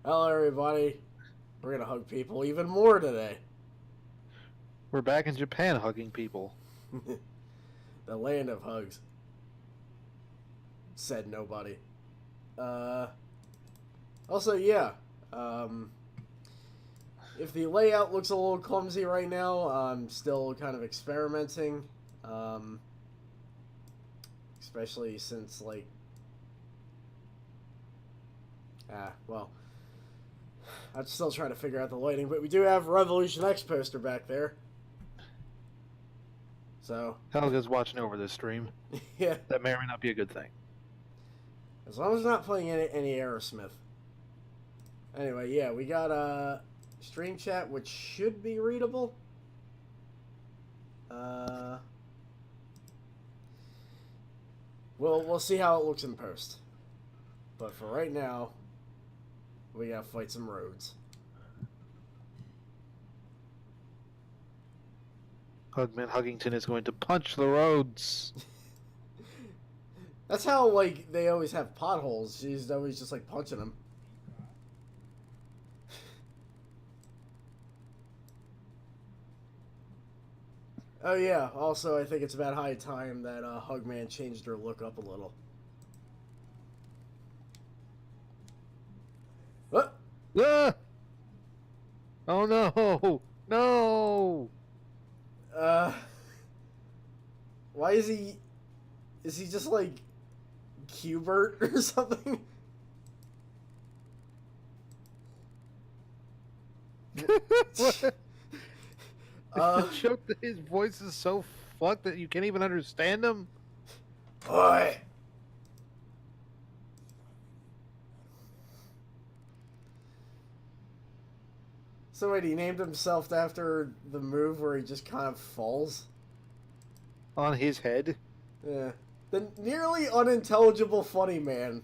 Hello, everybody. We're gonna hug people even more today. We're back in Japan hugging people. The land of hugs. Said nobody. Uh. Also, yeah. Um. If the layout looks a little clumsy right now, I'm still kind of experimenting. Um. Especially since well, I'm still trying to figure out the lighting, but we do have Revolution X poster back there. So, Helga's watching over this stream. yeah. That may or may not be a good thing. As long as it's not playing any Aerosmith. Anyway, yeah, we got stream chat, which should be readable. Uh, we'll see how it looks in post. But for right now, we gotta fight some roads. Hugman Huggington is going to punch the roads. That's how they always have potholes. She's always just punching them. Oh yeah. Also, I think it's about high time that Hugman changed her look up a little. What? Ah! Oh no! No! Uh, why is he? Is he just like Cubert or something? What? Uh, The joke that his voice is so fucked that you can't even understand him? boy. So wait, he named himself after the move where he just kind of falls? On his head? Yeah. The nearly unintelligible funny man.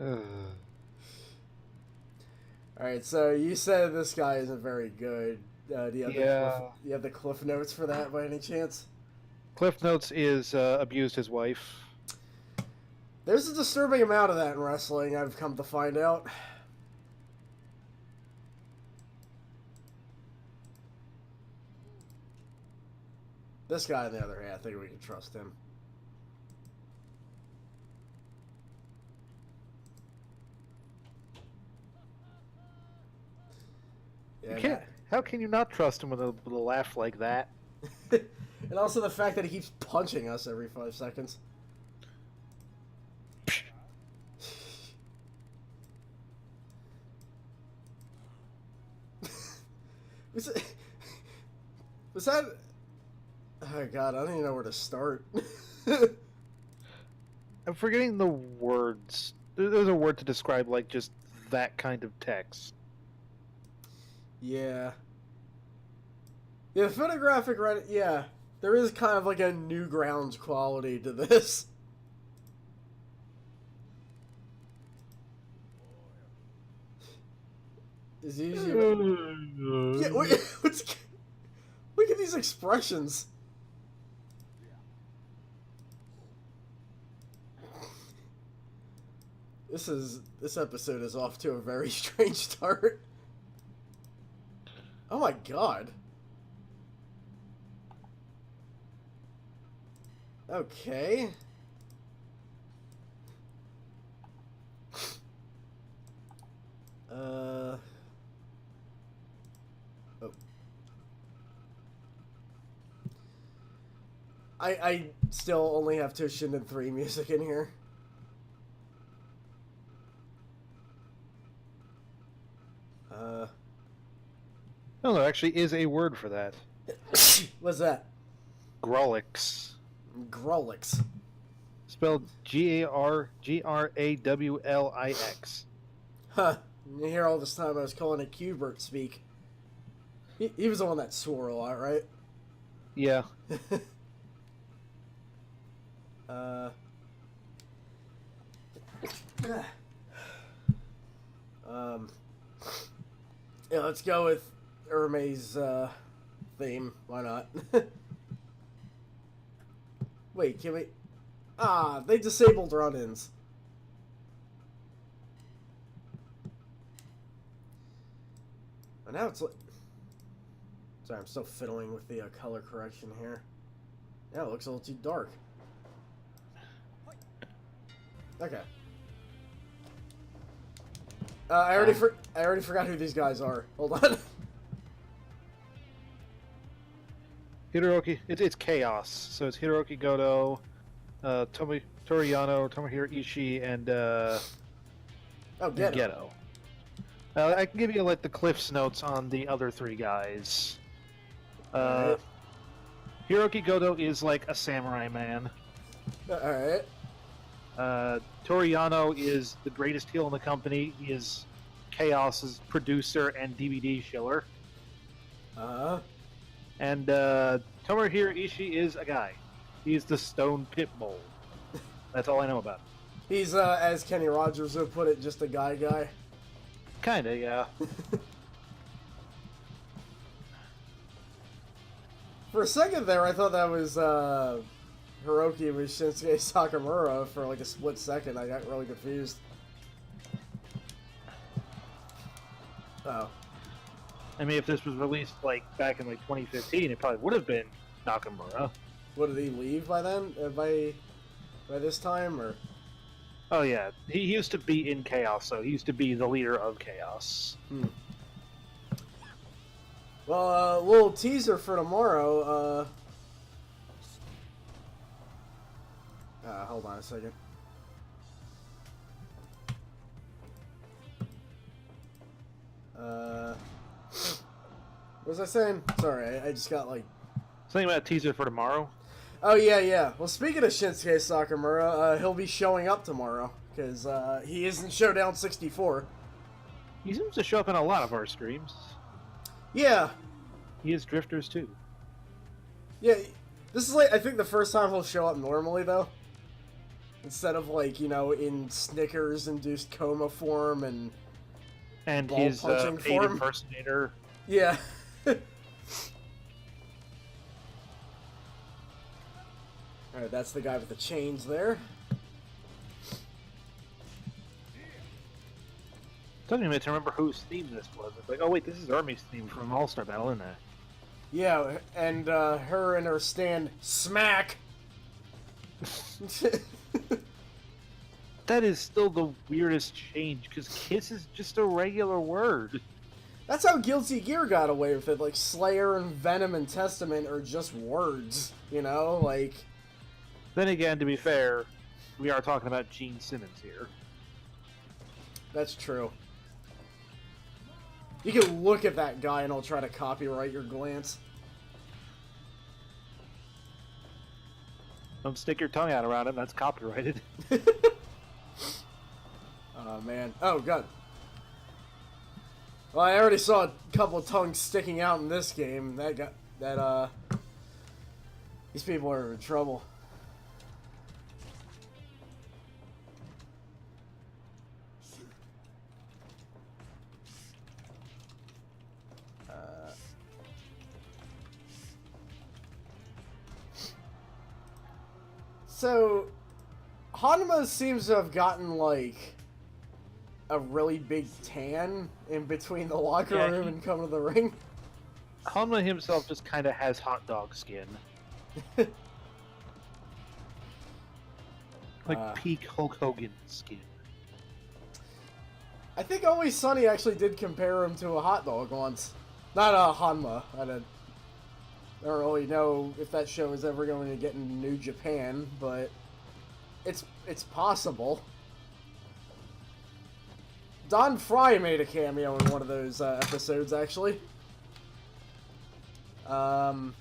Ugh. Alright, so you said this guy isn't very good. Do you have Yeah. you have the cliff notes for that by any chance? Cliff Notes is abused his wife. There's a disturbing amount of that in wrestling, I've come to find out. This guy, on the other hand, I think we can trust him. You Yeah, can't. How can you not trust him with a laugh like that? and also the fact that he keeps punching us every 5 seconds. was, it, was that? Oh god, I don't even know where to start. I'm forgetting the words. There's a word to describe like just that kind of text. Yeah. Yeah, the photographic right. Yeah, there is kind of like a Newgrounds quality to this. Is easy. Yeah, wait, what's? Look at these expressions. This episode is off to a very strange start. Oh my god. Okay. Oh. I still only have Toshinden 3 music in here. No, there actually is a word for that. What's that? Grolix. Grolix. Spelled Gargrawlix. Huh. You hear all this time I was calling it Cubert speak. He was the one that swore a lot, right? Yeah. uh. um. Yeah, let's go with Erme's theme. Why not? Wait, can we? Ah, they disabled run-ins. And now it's like... Sorry, I'm still fiddling with the color correction here. Yeah, it looks a little too dark. Okay. I already forgot who these guys are. Hold on. Hiroki, it's Chaos. So it's Hiroki Goto, Toriyano, Tomohiro Ishii, and Geto. Geto. I can give you like the Cliff's notes on the other three guys. Alright. Hiroki Goto is like a samurai man. Alright. Toriyano is the greatest heel in the company. He is Chaos's producer and DVD shiller. And Tomohiro Ishii is a guy. He's the Stone Pitbull. That's all I know about him. He's, as Kenny Rogers would put it, just a guy. Kinda, yeah. For a second there, I thought that was, Hiroki with Shinsuke Sakamura for like a split second. I got really confused. Oh. I mean, if this was released like back in like 2015, it probably would have been Nakamura. What, did he leave by then? By this time, or? Oh yeah, he used to be in Chaos, so he used to be the leader of Chaos. Well, a little teaser for tomorrow. Hold on a second. What was I saying? Sorry, I just got like... Something about a teaser for tomorrow? Oh, yeah. Well, speaking of Shinsuke Sakamura, he'll be showing up tomorrow, because he is in Showdown 64. He seems to show up in a lot of our streams. Yeah. He is Drifters too. Yeah, this is like, I think the first time he'll show up normally, though. Instead of, like, you know, in Snickers-induced coma form and his punching paid form. impersonator. Yeah. Alright, that's the guy with the chains there. Took me a minute to remember whose theme this was. It's like, oh wait, this is Army's theme from All-Star Battle, isn't it? Yeah, and her and her stand smack. That is still the weirdest change, because kiss is just a regular word. That's how Guilty Gear got away with it. Like, Slayer and Venom and Testament are just words, you know? Like... Then again, to be fair, we are talking about Gene Simmons here. That's true. You can look at that guy and I'll try to copyright your glance. Don't stick your tongue out around him, that's copyrighted. Oh, man. Oh, God. Well, I already saw a couple of tongues sticking out in this game. These people are in trouble. So, Hanma seems to have gotten, like, a really big tan in between the locker room and coming to the ring. Hanma himself just kind of has hot dog skin. Like peak Hulk Hogan skin. I think Always Sunny actually did compare him to a hot dog once. Not Hanma. I don't really know if that show is ever going to get into New Japan, but it's possible. Don Fry made a cameo in one of those episodes, actually. When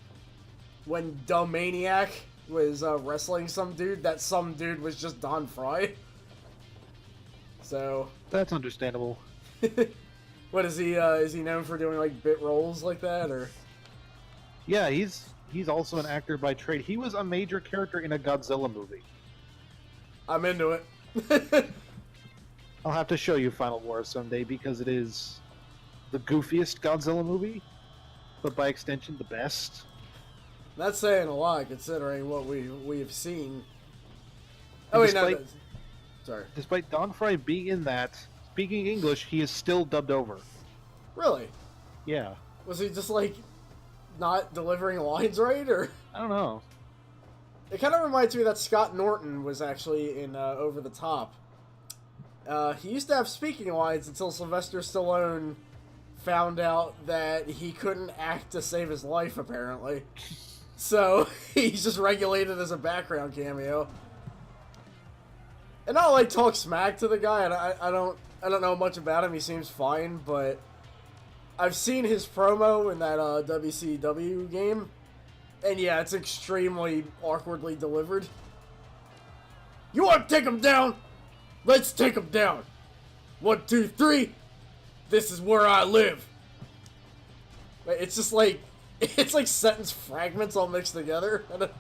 Domaniac was wrestling some dude, that some dude was just Don Fry. So... That's understandable. What is he known for doing, like, bit roles like that, or...? Yeah, he's also an actor by trade. He was a major character in a Godzilla movie. I'm into it. I'll have to show you Final War someday because it is the goofiest Godzilla movie, but by extension the best. That's saying a lot considering what we've seen. Oh wait, no. Sorry. Despite Don Fry being in that, speaking English, he is still dubbed over. Really? Yeah. Was he just like not delivering lines right, or? I don't know. It kind of reminds me that Scott Norton was actually in Over the Top. He used to have speaking lines until Sylvester Stallone found out that he couldn't act to save his life, apparently. So he's just regulated as a background cameo. And I'll like talk smack to the guy, and I don't know much about him. He seems fine, but I've seen his promo in that WCW game, and yeah, it's extremely awkwardly delivered. You want to take him down? Let's take him down. 1, 2, 3. This is where I live. It's just like, it's like sentence fragments all mixed together. At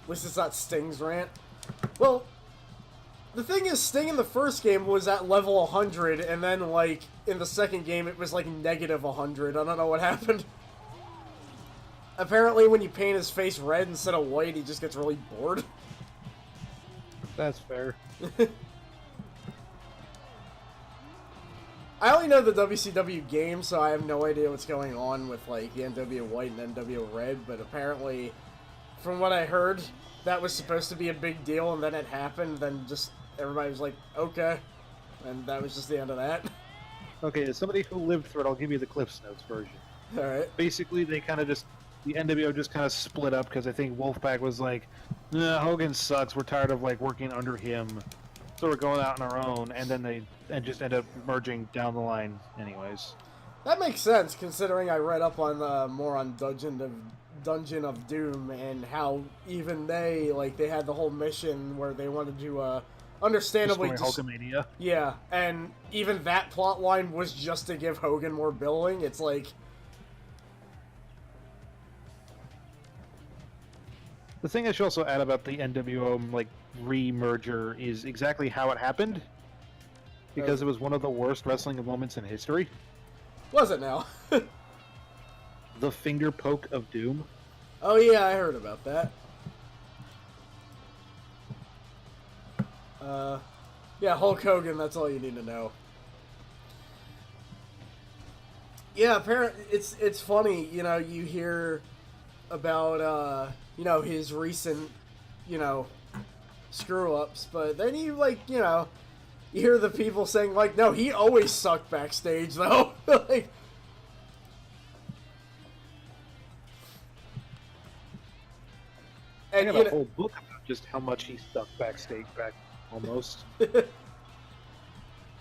least it's not Sting's rant. Well, the thing is, Sting in the first game was at level 100, and then, like, in the second game, it was, like, negative 100. I don't know what happened. Apparently, when you paint his face red instead of white, he just gets really bored. That's fair. I only know the WCW game, so I have no idea what's going on with, like, the NWO White and NWO Red, but apparently, from what I heard, that was supposed to be a big deal, and then it happened, then just everybody was like, okay, and that was just the end of that. Okay, as somebody who lived through it, I'll give you the Cliff's Notes version. Alright. Basically, they kind of just, the NWO just kind of split up because I think Wolfpack was like, nah, Hogan sucks, we're tired of, like, working under him, so we're going out on our own, and then they just end up merging down the line anyways. That makes sense, considering I read up on more on Dungeon of Doom, and how even they had the whole mission where they wanted to, understandably... Hulkamania. Yeah, and even that plot line was just to give Hogan more billing. It's like... The thing I should also add about the NWO, like, re-merger is exactly how it happened. Because it was one of the worst wrestling moments in history. Was it now? The finger poke of doom. Oh yeah, I heard about that. Yeah, Hulk Hogan, that's all you need to know. Yeah, apparently, it's funny, you know, you hear about, you know, his recent, you know, screw-ups, but then you, like, you know, you hear the people saying, like, no, he always sucked backstage, though. Like, I and got you a know, whole book about just how much he stuck backstage back, almost.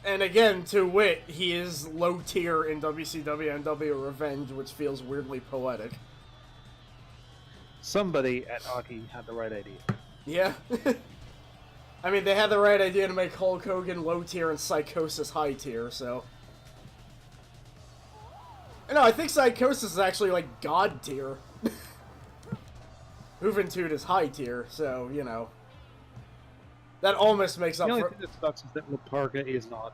and again, to wit, he is low tier in WCW and W Revenge, which feels weirdly poetic. Somebody at Aki had the right idea. Yeah. I mean, they had the right idea to make Hulk Hogan low tier and Psychosis high tier, so... No, I think Psychosis is actually, like, God tier. Juventud is high tier, so, you know. That almost makes up The only for... thing that sucks is that Laparca is not.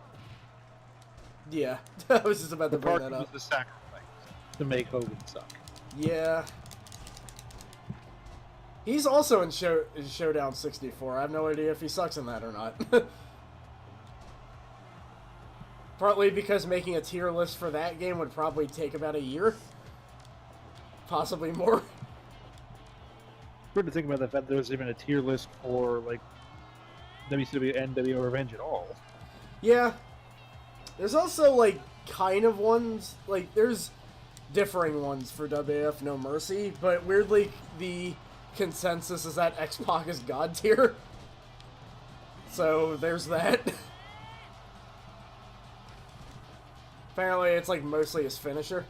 Yeah, I was just about to bring that Laparca was up. the sacrifice to make Hogan suck. Yeah. He's also in Showdown 64. I have no idea if he sucks in that or not. Partly because making a tier list for that game would probably take about a year. Possibly more. Weird to think about the fact that there's even a tier list for, like, WCW and NWO Revenge at all. Yeah. There's also, like, kind of ones, like, there's differing ones for WAF No Mercy, but weirdly, the consensus is that X-Pac is God tier. So, there's that. Apparently, it's, like, mostly his finisher.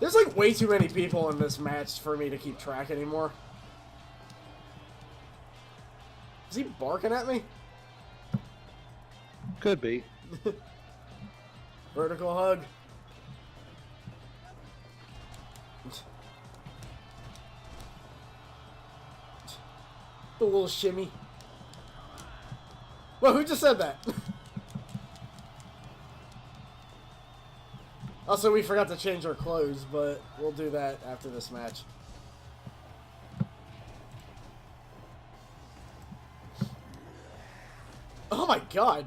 There's, like, way too many people in this match for me to keep track anymore. Is he barking at me? Could be. Vertical hug. The little shimmy. Well, who just said that? Also, we forgot to change our clothes, but we'll do that after this match. god.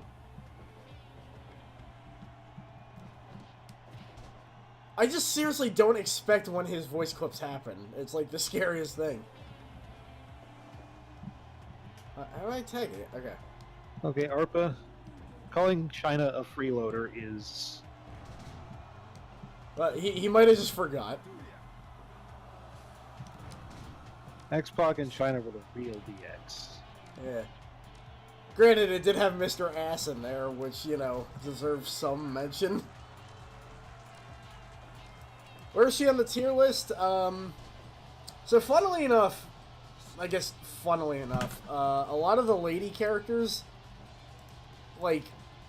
I just seriously don't expect when his voice clips happen. It's like the scariest thing. How do I tag it? Okay. Okay, ARPA. Calling China a freeloader is... He might have just forgot. X-Pac and China were the real DX. Yeah. Granted, it did have Mr. Ass in there, which, you know, deserves some mention. Where is she on the tier list? So funnily enough, a lot of the lady characters, like,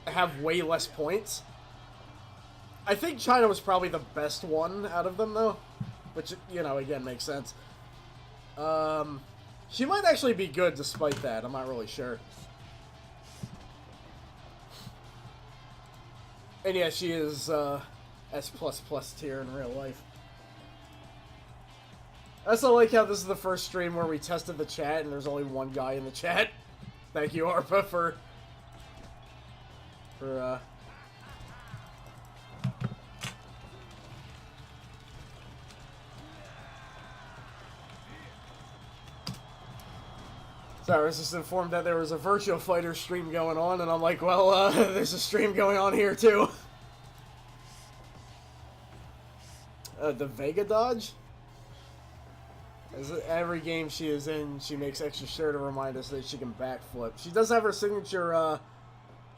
have way less points. I think China was probably the best one out of them, though. Which, you know, again, makes sense. She might actually be good despite that. I'm not really sure. And yeah, she is, S++ tier in real life. I also like how this is the first stream where we tested the chat and there's only one guy in the chat. Thank you, ARPA, for So I was just informed that there was a Virtua Fighter stream going on, and I'm like, well, there's a stream going on here, too. The Vega Dodge? As every game she is in, she makes extra sure to remind us that she can backflip. She does have her signature,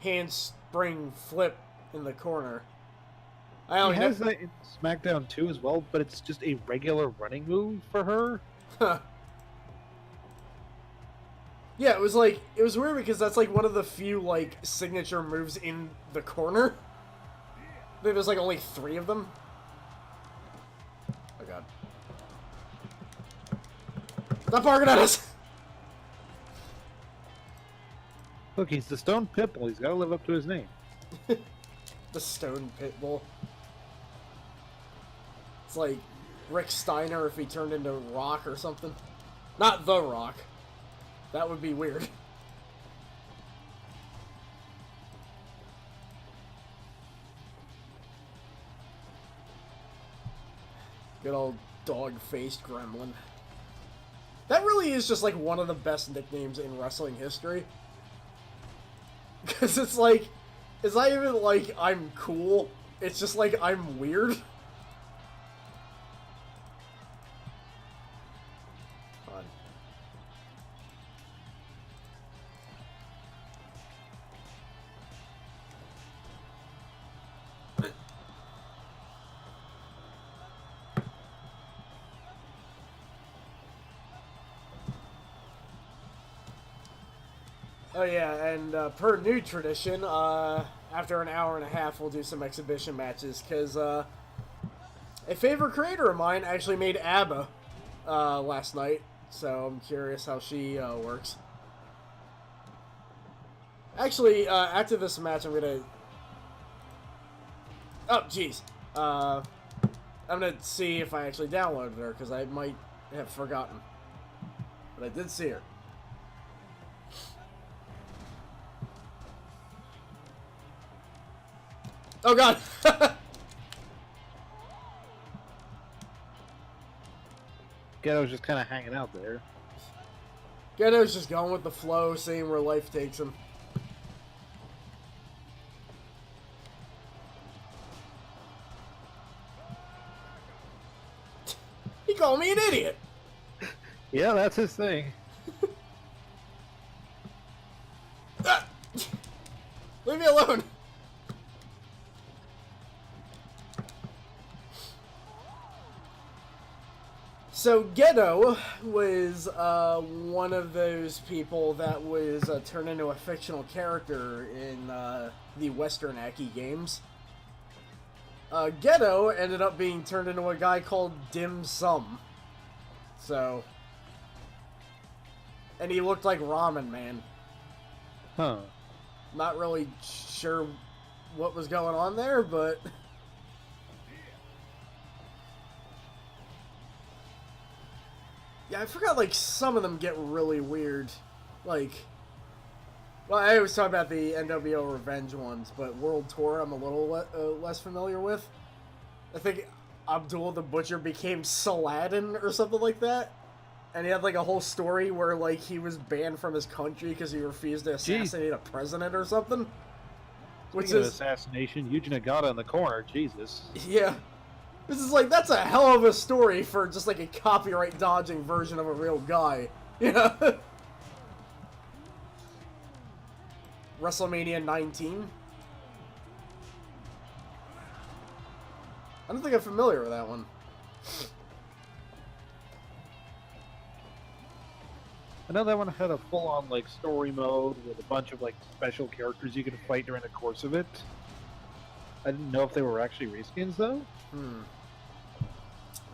handspring flip in the corner. She has that in SmackDown 2 as well, but it's just a regular running move for her. Huh. Yeah, it was weird because that's like one of the few, like, signature moves in the corner. I think there's like only 3 of them. Oh god. Stop barking at us! Look, he's the Stone Pitbull. He's got to live up to his name. The Stone Pitbull. It's like Rick Steiner if he turned into Rock or something. Not The Rock. That would be weird. Good old dog-faced gremlin. That really is just like one of the best nicknames in wrestling history. Because it's like, it's not even like I'm cool, it's just like I'm weird. Fun. Oh yeah, and per new tradition, after an hour and a half, we'll do some exhibition matches, because a favorite creator of mine actually made ABBA last night, so I'm curious how she works. Actually, after this match, I'm gonna... Oh, jeez. I'm gonna see if I actually downloaded her, because I might have forgotten. But I did see her. Oh god! Ghetto's just kind of hanging out there. Ghetto's just going with the flow, seeing where life takes him. He called me an idiot! Yeah, that's his thing. Ah! Leave me alone! So Ghetto was one of those people that was turned into a fictional character in the Western Aki games. Ghetto ended up being turned into a guy called Dim Sum. So... And he looked like Ramen Man. Huh. Not really sure what was going on there, but... Yeah, I forgot, like, some of them get really weird. Like... Well, I was talking about the NWO Revenge ones, but World Tour I'm a little less familiar with. I think Abdul the Butcher became Saladin or something like that. And he had like a whole story where like he was banned from his country because he refused to assassinate a president or something. Which Speaking of is assassination, Yuji Nagata in the corner. Jesus. yeah. This is like that's a hell of a story for just like a copyright dodging version of a real guy. Yeah. WrestleMania 19. I don't think I'm familiar with that one. I know that one had a full-on like story mode with a bunch of like special characters you could fight during the course of it. I didn't know if they were actually reskins though.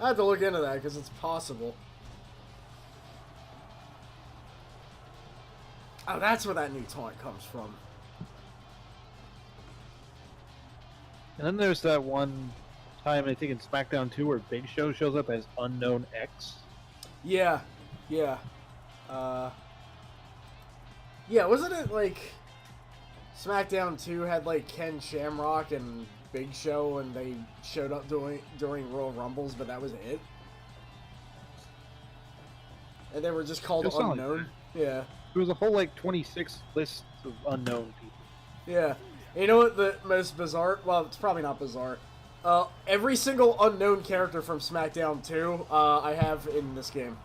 I have to look into that because it's possible. Oh, that's where that new taunt comes from. And then there's that one time I think in SmackDown 2 where Big Show shows up as Unknown X. Yeah, yeah. Yeah, wasn't it like SmackDown 2 had like Ken Shamrock and Big Show and they showed up during Royal Rumbles, but that was it? And they were just called Unknown? Yeah. There was a whole like 26 list of unknown people. Yeah. You know what the most bizarre... Well, it's probably not bizarre. Every single unknown character from SmackDown 2, I have in this game.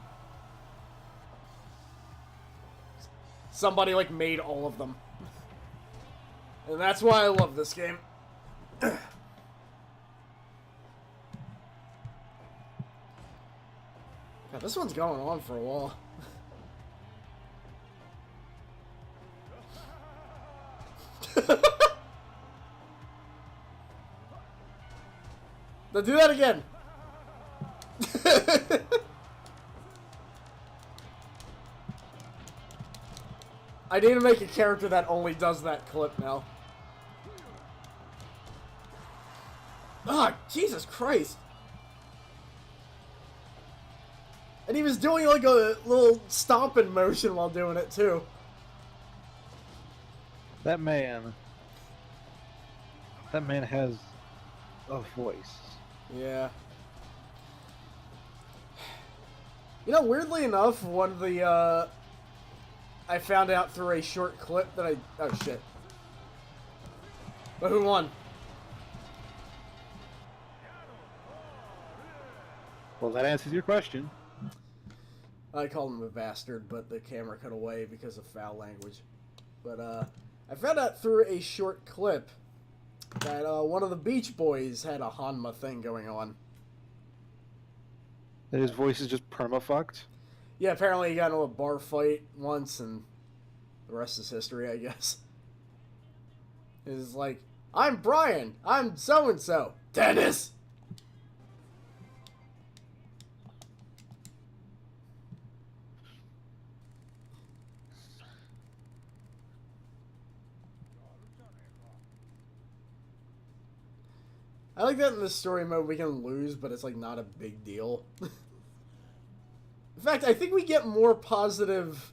Somebody, like, made all of them. And that's why I love this game. God, this one's going on for a while. Now do that again. I need to make a character that only does that clip now. Ah, Jesus Christ. And he was doing like a little stomping motion while doing it too. That man has a voice. Yeah. You know, weirdly enough, one of the, I found out through a short clip that oh shit. But who won? Well, that answers your question. I called him a bastard, but the camera cut away because of foul language. But, I found out through a short clip that, one of the Beach Boys had a Hanma thing going on. That his voice is just perma-fucked? Yeah, apparently he got into a bar fight once, and the rest is history, I guess. It's like, I'm Brian, I'm so-and-so, Dennis! I like that in this story mode we can lose, but it's like not a big deal. In fact, I think we get more positive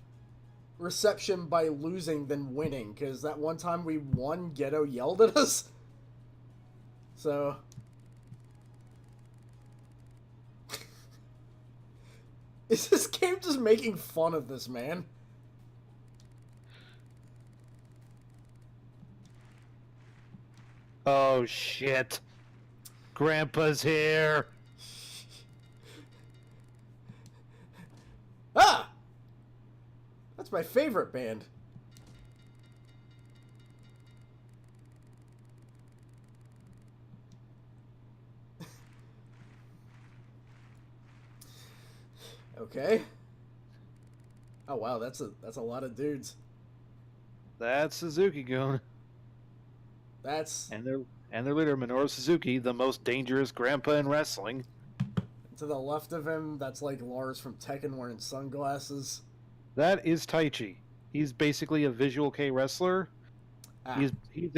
reception by losing than winning, because that one time we won, Ghetto yelled at us. So... Is this game just making fun of this man? Oh, shit. Grandpa's here. Ah! That's my favorite band. Okay. Oh wow, that's a lot of dudes. That's Suzuki-gun. That's And their leader, Minoru Suzuki, the most dangerous grandpa in wrestling. to the left of him. That's like Lars from Tekken wearing sunglasses. That is Taichi. He's basically a Visual K wrestler. Ah. He's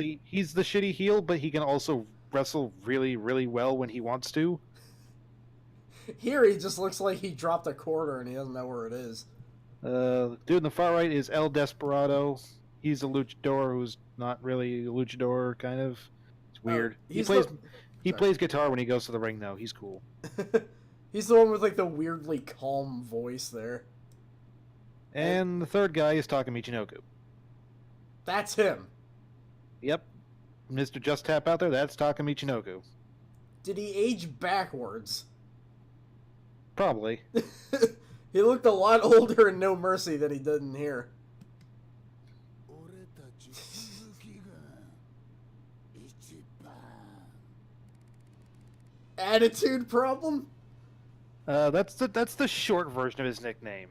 the shitty heel, but he can also wrestle really, really well when he wants to. Here he just looks like he dropped a quarter and he doesn't know where it is. Dude in the far right is El Desperado. he's a luchador who's not really a luchador, kind of. It's Oh, weird. he's the. He Sorry. plays guitar when he goes to the ring, though. He's cool. He's the one with like the weirdly calm voice there. And the third guy is Taka Michinoku. That's him. Yep, Mr. Just Tap out there. That's Taka Michinoku. Did he age backwards? Probably. He looked a lot older in No Mercy than he did in here. Attitude problem? That's the short version of his nickname.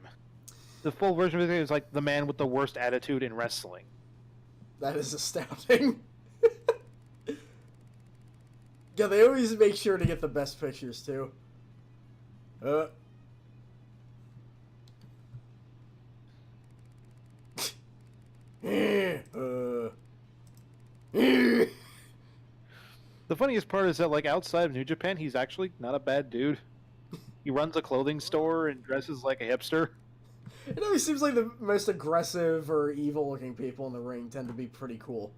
The full version of his nickname is like the man with the worst attitude in wrestling. That is astounding. Yeah, they always make sure to get the best pictures too. Uh. The funniest part is that, like, outside of New Japan, he's actually not a bad dude. He runs a clothing store and dresses like a hipster. It always seems like the most aggressive or evil-looking people in the ring tend to be pretty cool.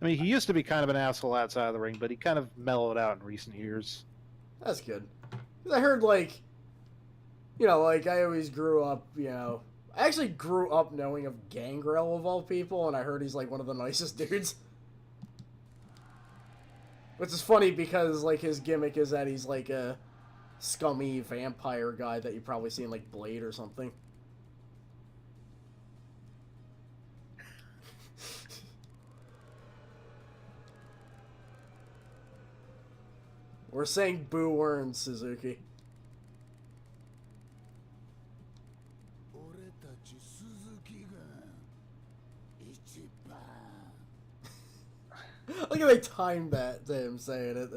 I mean, he used to be kind of an asshole outside of the ring, but he kind of mellowed out in recent years. That's good. 'Cause I heard, like, you know, like, I always grew up, you know... I actually grew up knowing of Gangrel, of all people, and I heard he's, like, one of the nicest dudes. Which is funny because, like, his gimmick is that he's, like, a scummy vampire guy that you probably see in, like, Blade or something. We're saying boo earns, Suzuki. Look how they timed that to him saying it.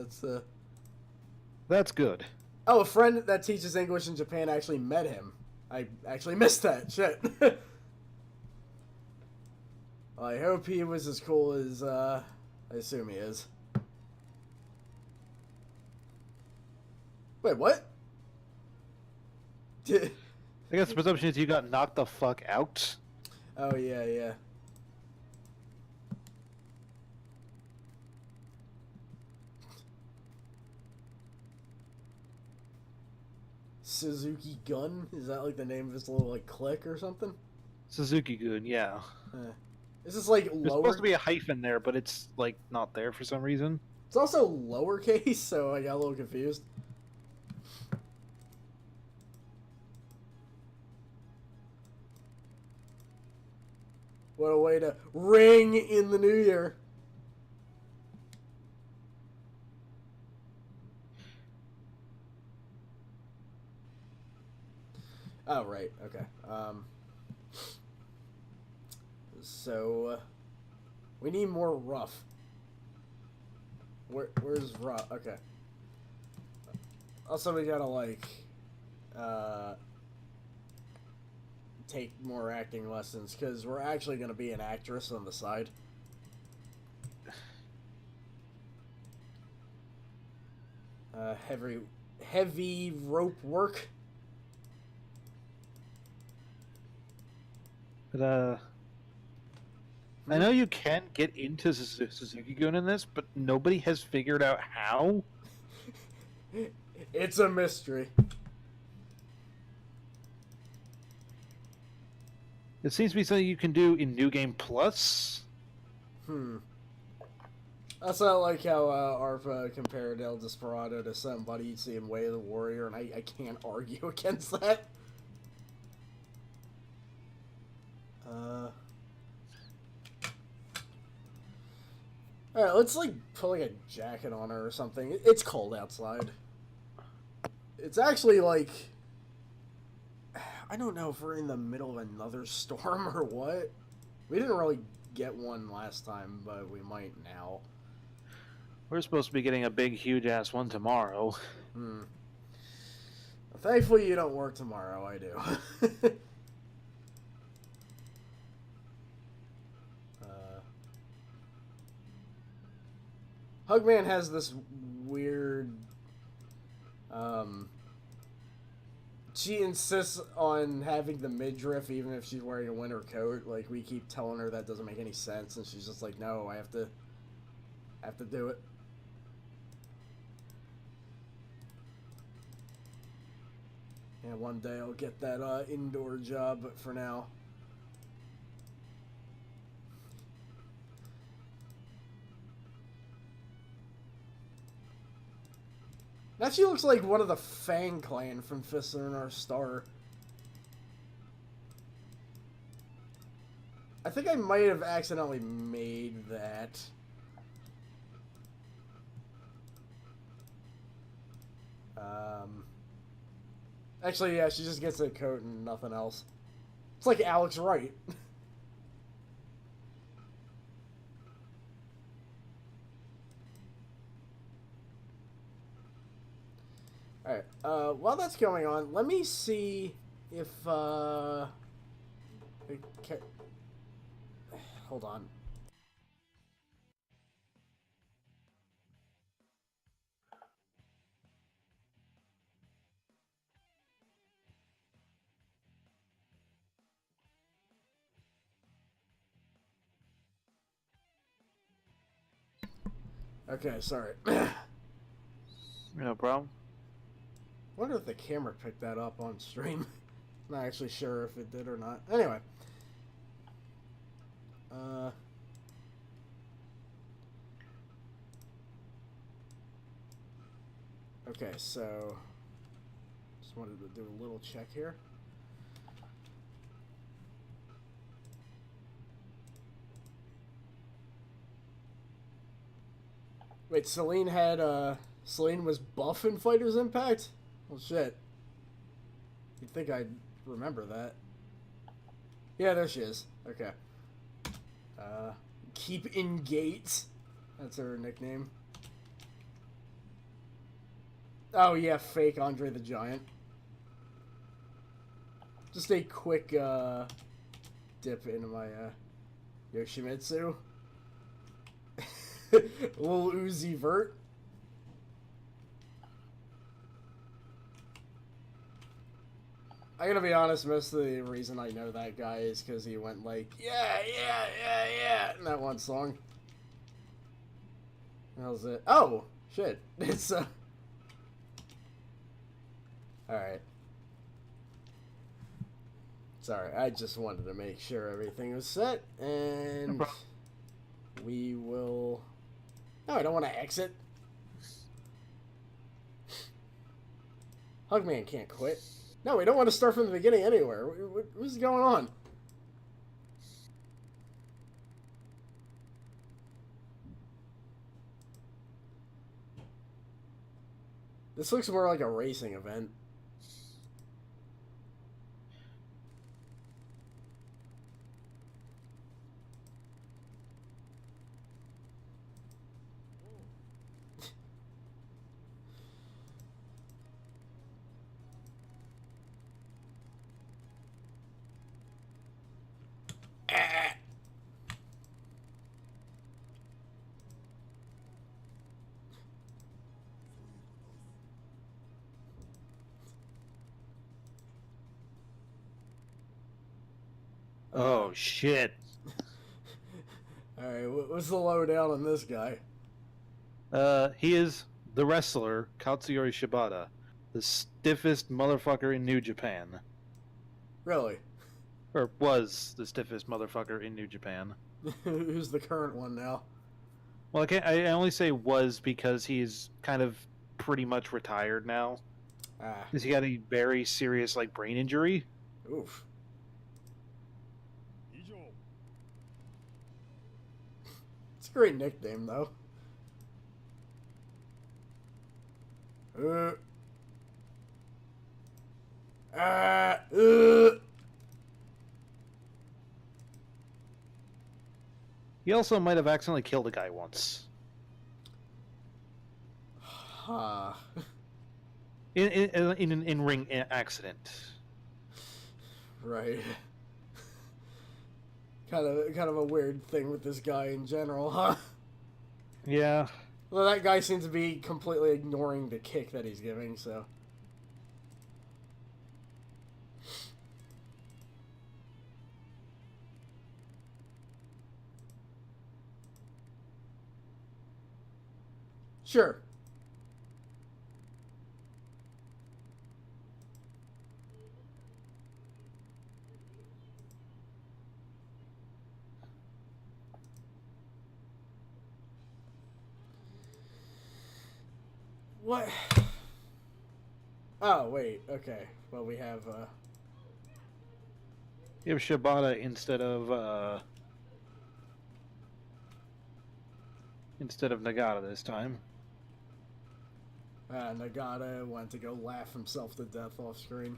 That's good. Oh, a friend that teaches English in Japan actually met him. I actually missed that. Shit. I hope he was as cool as, I assume he is. Wait, what? I guess the presumption is you got knocked the fuck out. Oh, yeah, yeah. Suzuki Gun? Is that like the name of his little like clique or something? Suzuki-gun, yeah. Is this like There's lower? supposed to be a hyphen there, but it's, like, not there for some reason. It's also lowercase, so I got a little confused. What a way to ring in the new year. Oh, right. Okay. So, we need more rough. Where's rough? Okay. Also, we gotta, like, take more acting lessons, because we're actually gonna be an actress on the side. Heavy rope work. But, I know you can get into Suzuki-gun in this, but nobody has figured out how. It's a mystery. It seems to be something you can do in New Game Plus. That's not like how Arpa compared El Desperado to somebody you'd see in Way of the Warrior, and I can't argue against that. Alright, let's like put like a jacket on her or something. It's cold outside. It's actually like... I don't know if we're in the middle of another storm or what. We didn't really get one last time, but we might now. We're supposed to be getting a big, huge-ass one tomorrow. Thankfully, you don't work tomorrow. I do. Hugman has this weird she insists on having the midriff even if she's wearing a winter coat. Like, we keep telling her that doesn't make any sense, and she's just like, no, I have to do it. And one day I'll get that indoor job, but for now. Now she looks like one of the Fang Clan from Fist of the North Star. I think I might have accidentally made that. Actually, yeah, she just gets a coat and nothing else. It's like Alex Wright. Alright, while that's going on, let me see if, okay. Hold on. Okay, sorry. No problem. Wonder if the camera picked that up on stream. Not actually sure if it did or not. Anyway. Okay, so just wanted to do a little check here. Wait, Celine was buff in Fighter's Impact? Well, shit. You'd think I'd remember that. Yeah, there she is. Okay. Keep in Gate. That's her nickname. Oh, yeah, fake Andre the Giant. Just a quick, dip into my, Yoshimitsu. Little Uzi Vert. I gotta be honest, most of the reason I know that guy is because he went like, yeah, in that one song. That was it. Oh, shit. It's, Alright. Sorry, I just wanted to make sure everything was set, and we will... No, I don't want to exit. Hugman can't quit. No, we don't want to start from the beginning anywhere. What's going on? This looks more like a racing event. Oh, shit. Alright, what's the lowdown on this guy? He is the wrestler Katsuyori Shibata, the stiffest motherfucker in New Japan. Really? Or was the stiffest motherfucker in New Japan. Who's the current one now? Well, I only say was because he's kind of pretty much retired now. Because he got a very serious, like, brain injury. Oof. It's a great nickname, though. He also might have accidentally killed a guy once. Huh. In an in-ring accident. Right. Kind of a weird thing with this guy in general, huh? Yeah. Well, that guy seems to be completely ignoring the kick that he's giving, so... Sure. What? Oh, wait. Okay. Well, we have, You have Shibata instead of Nagata this time. Nagata went to go laugh himself to death off screen.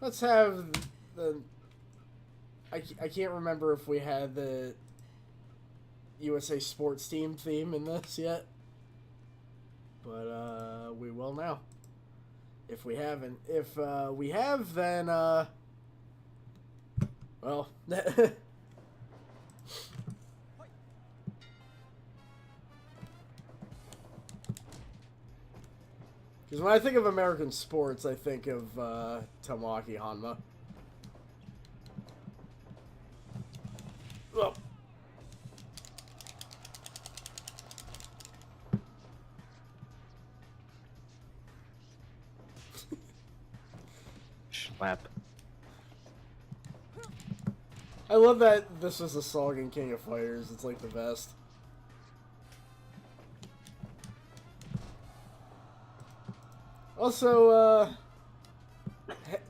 Let's have the... I can't remember if we had the USA Sports Team theme in this yet. But, we will now. If we haven't. If, we have, then, well... Because when I think of American sports, I think of, Tomoaki Hanma. Oh. Slap. I love that this was a song in King of Fighters. It's like the best. Also,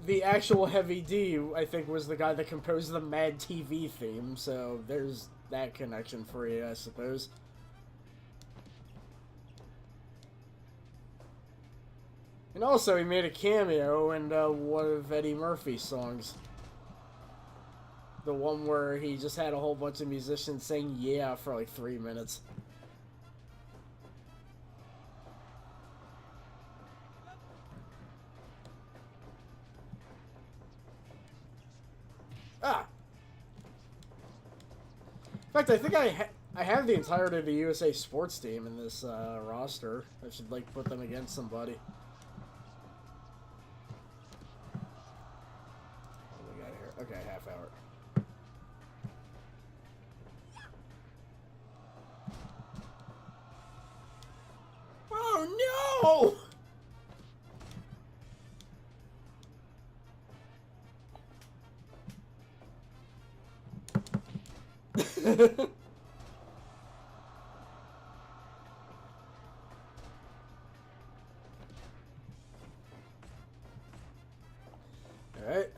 the actual Heavy D, I think, was the guy that composed the Mad TV theme, so there's that connection for you, I suppose. And also, he made a cameo in one of Eddie Murphy's songs. The one where he just had a whole bunch of musicians saying yeah for like 3 minutes. Ah! In fact, I think I have the entirety of the USA Sports team in this roster. I should, like, put them against somebody. What do we got here? Okay, half hour. Oh, no! Alright.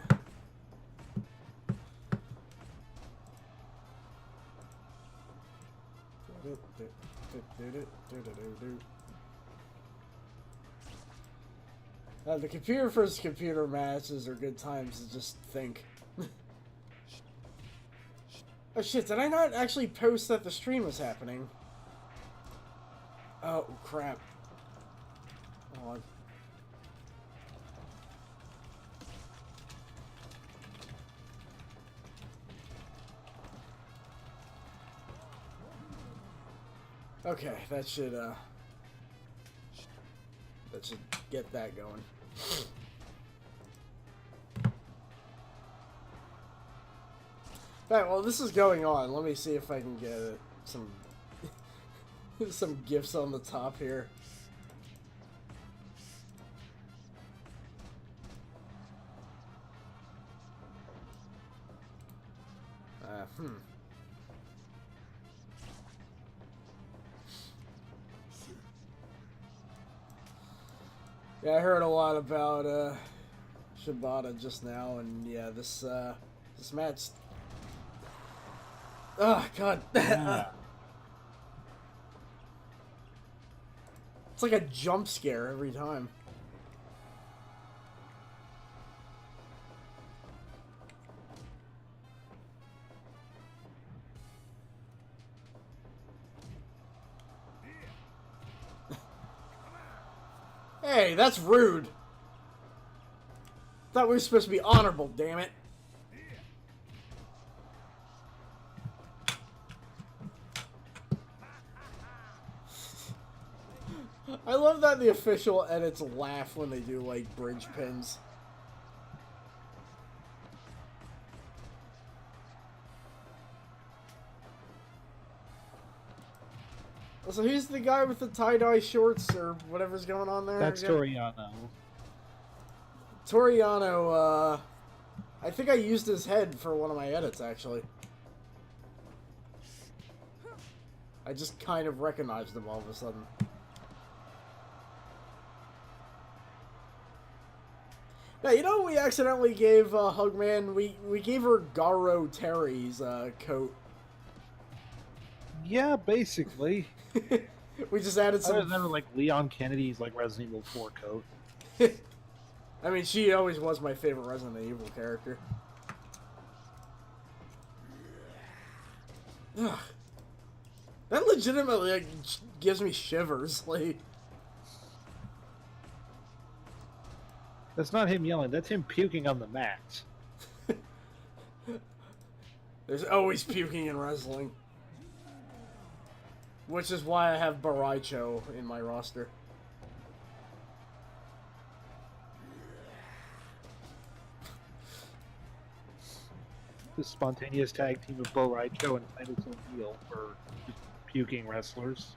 The computer versus computer matches are good times to just think. Oh shit, did I not actually post that the stream was happening? Oh crap. Hold on. Okay, that should get that going. Alright, well, this is going on. Let me see if I can get some some gifts on the top here. Yeah, I heard a lot about Shibata just now, and yeah, this match. Oh god. It's like a jump scare every time. Hey, that's rude. Thought we were supposed to be honorable, damn it. I love that the official edits laugh when they do, like, bridge pins. So he's the guy with the tie-dye shorts, or whatever's going on there. That's again? Toriano. Toriano, I think I used his head for one of my edits, actually. I just kind of recognized him all of a sudden. Now, you know we accidentally gave Hugman? We gave her Garo Terry's coat. Yeah, basically. We just added I some... was never like Leon Kennedy's like Resident Evil 4 coat. I mean, she always was my favorite Resident Evil character. Ugh. That legitimately like, gives me shivers. Like, That's not him yelling. That's him puking on the mat. there's always puking in wrestling. Which is why I have Baraicho in my roster. The spontaneous tag team of Bo Raicho and Titus O'Neil for just puking wrestlers.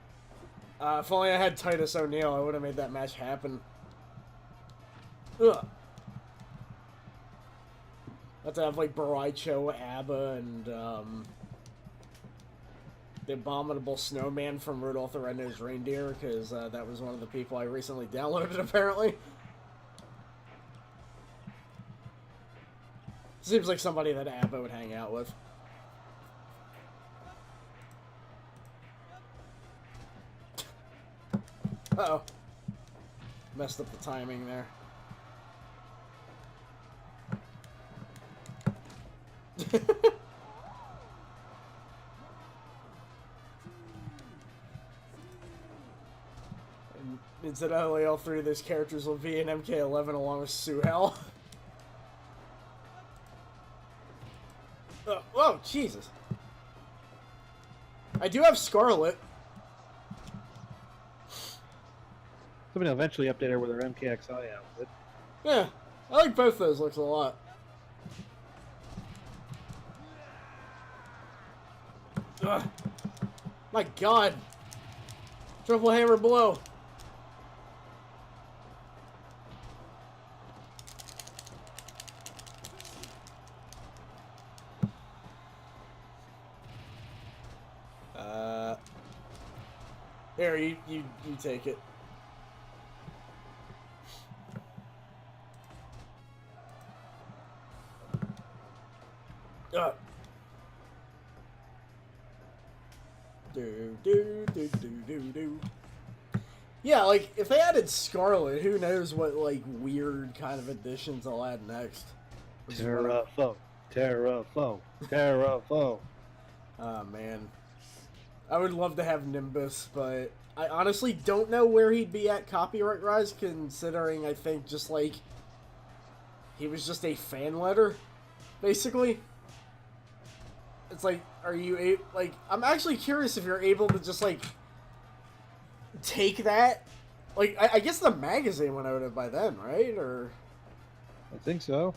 If only I had Titus O'Neil, I would have made that match happen. Ugh. Have to have like Baraicho, ABBA, and the Abominable Snowman from Rudolph the Red-Nosed Reindeer, because that was one of the people I recently downloaded, apparently. Seems like somebody that ABBA would hang out with. Uh-oh. Messed up the timing there. And incidentally, all three of those characters will be in MK11 along with Suhel. Oh, Jesus. I do have Scarlet. Somebody will eventually update her with her MKXI outfit. Yeah, I like both those looks a lot. Ugh. My God. Triple hammer blow. Here, you take it. Do. Yeah, like, if they added Scarlet, who knows what, like, weird kind of additions they'll add next. Terrafo. Terrafo. Terrafo. Oh, man. I would love to have Nimbus, but I honestly don't know where he'd be at copyright-wise, considering, I think, just, like, he was just a fan letter, basically. It's like, are you like, I'm actually curious if you're able to just, like, take that. Like, I guess the magazine went out by then, right? Or... I think so.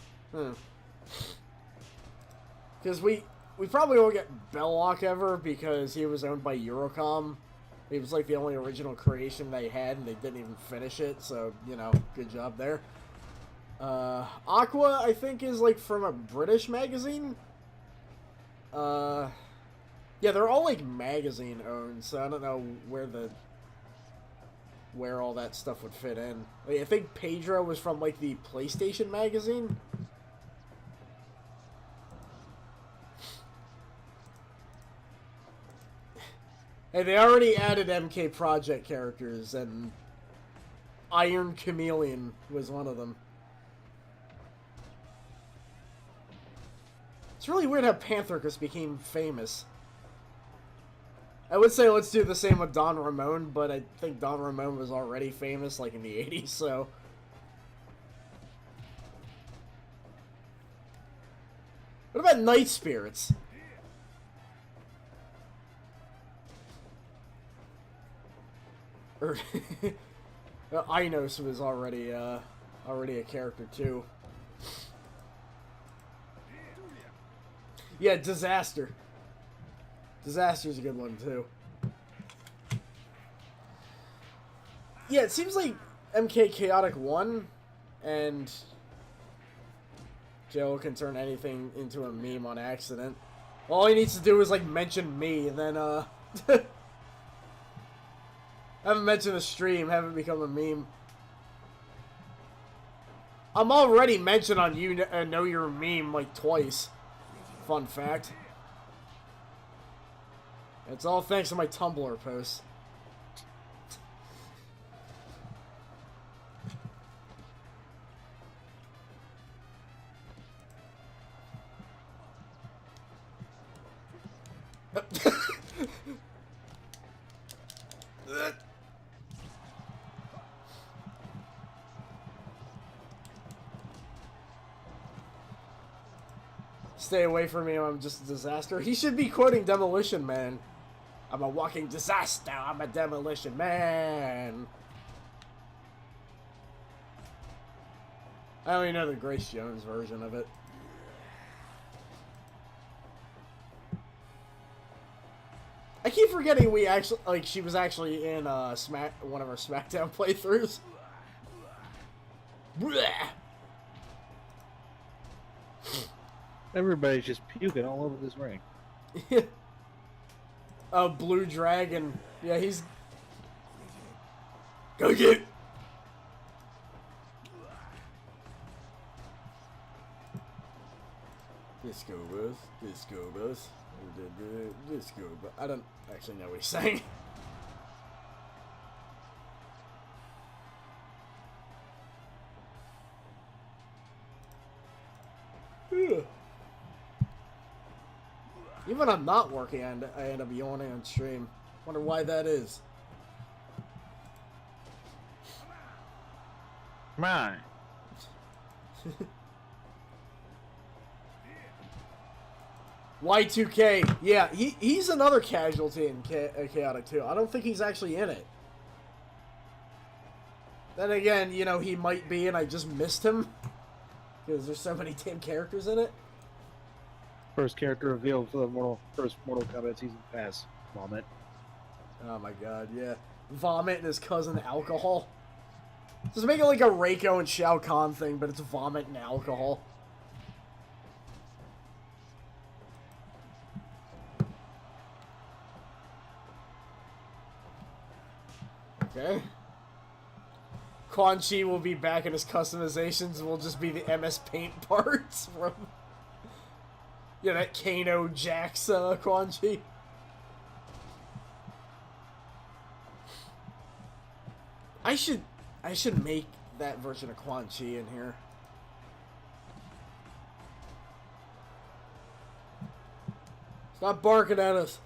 Because we probably won't get Belloc ever because he was owned by Eurocom. He was, like, the only original creation they had, and they didn't even finish it, so, you know, good job there. Aqua, I think, is, like, from a British magazine. Yeah, they're all, like, magazine owned, so I don't know where all that stuff would fit in. Like, I think Pedro was from, like, the PlayStation magazine. Hey, they already added MK Project characters, and Iron Chameleon was one of them. It's really weird how Pantherkus became famous. I would say let's do the same with Don Ramon, but I think Don Ramon was already famous, like, in the 80s, so... What about Night Spirits? Or Inos was already a character too. Yeah, Disaster. Disaster's a good one too. Yeah, it seems like MK Chaotic won, and Joe can turn anything into a meme on accident. All he needs to do is like mention me, and then have him mention a stream, have it become a meme. I'm already mentioned on You Know You're a Meme like twice. Fun fact. It's all thanks to my Tumblr posts. Stay away from me, I'm just a disaster. He should be quoting Demolition Man. I'm a walking disaster, I'm a Demolition Man. I only know the Grace Jones version of it. I keep forgetting we actually, like, she was actually in one of our SmackDown playthroughs. Everybody's just puking all over this ring. Blue Dragon. Yeah, he's... Go get... Disco Buzz. Disco Buzz. Disco Buzz. I don't actually know what he's saying. Even when I'm not working, I end up yawning on stream. Wonder why that is. Come on. Y2K. Yeah, he's another casualty in Chaotic too. I don't think he's actually in it. Then again, you know, he might be and I just missed him. Because there's so many damn characters in it. First character revealed for the first Mortal Kombat Season Pass. Vomit. Oh my god, yeah. Vomit and his cousin Alcohol. Just make it like a Reiko and Shao Kahn thing, but it's Vomit and Alcohol. Okay. Quan Chi will be back and his customizations will just be the MS Paint parts from... Yeah, that Kano Jax Quan Chi. I should make that version of Quan Chi in here. Stop barking at us.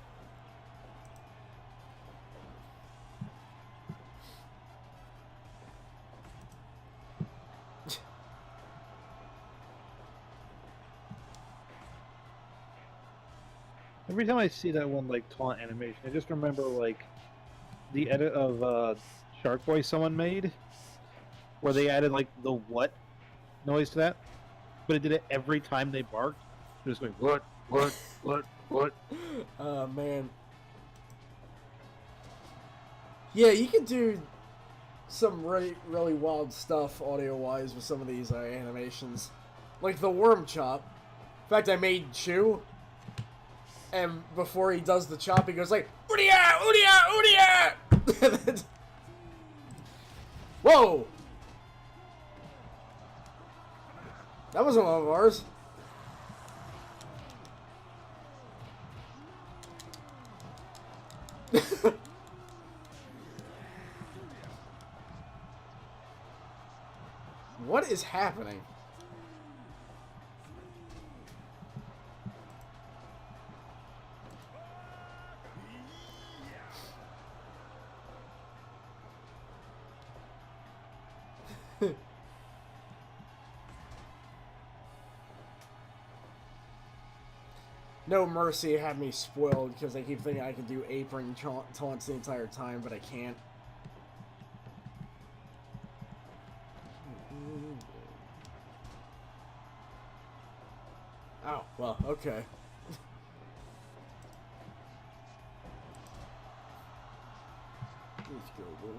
Every time I see that one like taunt animation, I just remember like the edit of Shark Boy someone made, where they added like the what noise to that, but it did it every time they barked. Just going what? Oh man. Yeah, you could do some really wild stuff audio-wise with some of these animations, like the worm chop. In fact, I made Chew. And before he does the chop, he goes like, Udia! Udia! Udia! Whoa! That wasn't one of ours. What is happening? No Mercy had me spoiled because I keep thinking I can do apron taunts the entire time, but I can't. Well, okay. Let's go, boys.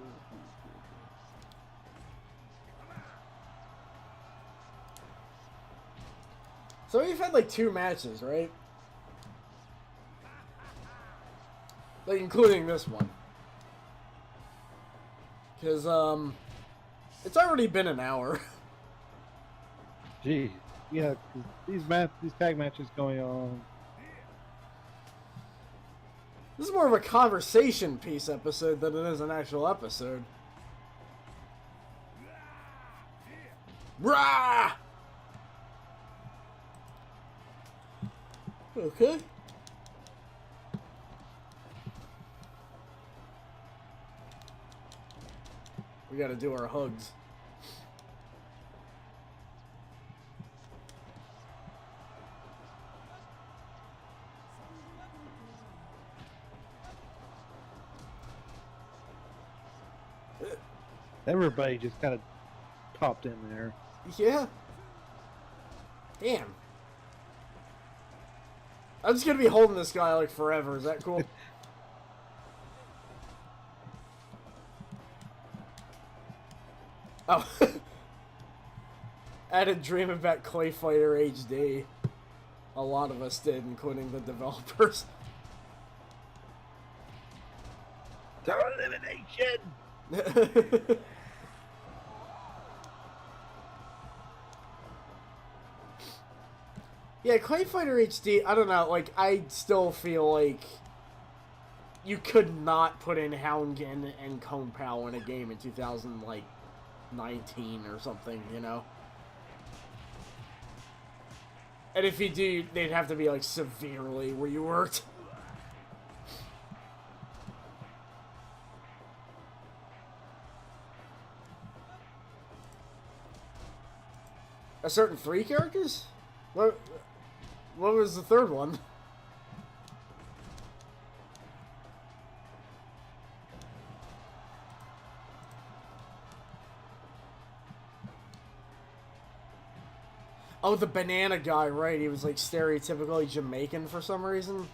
So we've had like 2 matches, right? Like including this one. Cause it's already been an hour. Gee, yeah, these tag matches going on. This is more of a conversation piece episode than it is an actual episode. Rah! Okay. We gotta do our hugs. Everybody just kind of popped in there. Yeah. Damn. I'm just gonna be holding this guy like forever. Is that cool? Oh. I had a dream about Clay Fighter HD. A lot of us did, including the developers. Total elimination! Yeah, Clay Fighter HD, I don't know, like, I still feel like you could not put in Houngan and Kung Pao in a game in 2019 or something, you know? And if you do, they'd have to be, like, severely reworked. A certain 3 characters? What was the third one? Oh, the banana guy, right. He was like stereotypically Jamaican for some reason.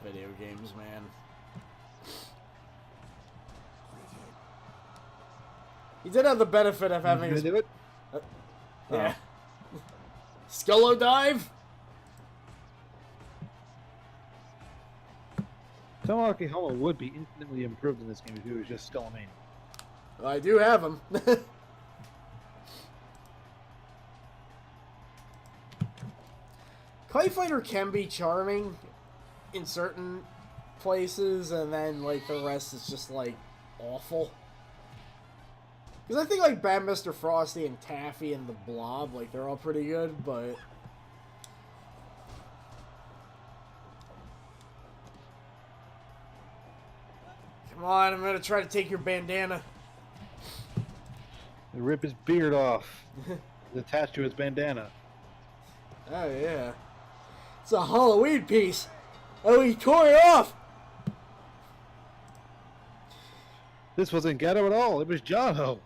Video games, man. He did have the benefit of having his... do it? Yeah. Skullo dive? Tomoaki Honma would be infinitely improved in this game if he was just Skullmania. I do have him. Clay Fighter can be charming in certain places, and then like the rest is just like awful. Because I think like Bad Mr. Frosty and Taffy and the Blob, like they're all pretty good, but come on, I'm gonna try to take your bandana. Rip his beard off. It's attached to his bandana. Oh yeah. It's a Halloween piece. Oh, he tore it off! This wasn't Ghetto at all. It was Jono.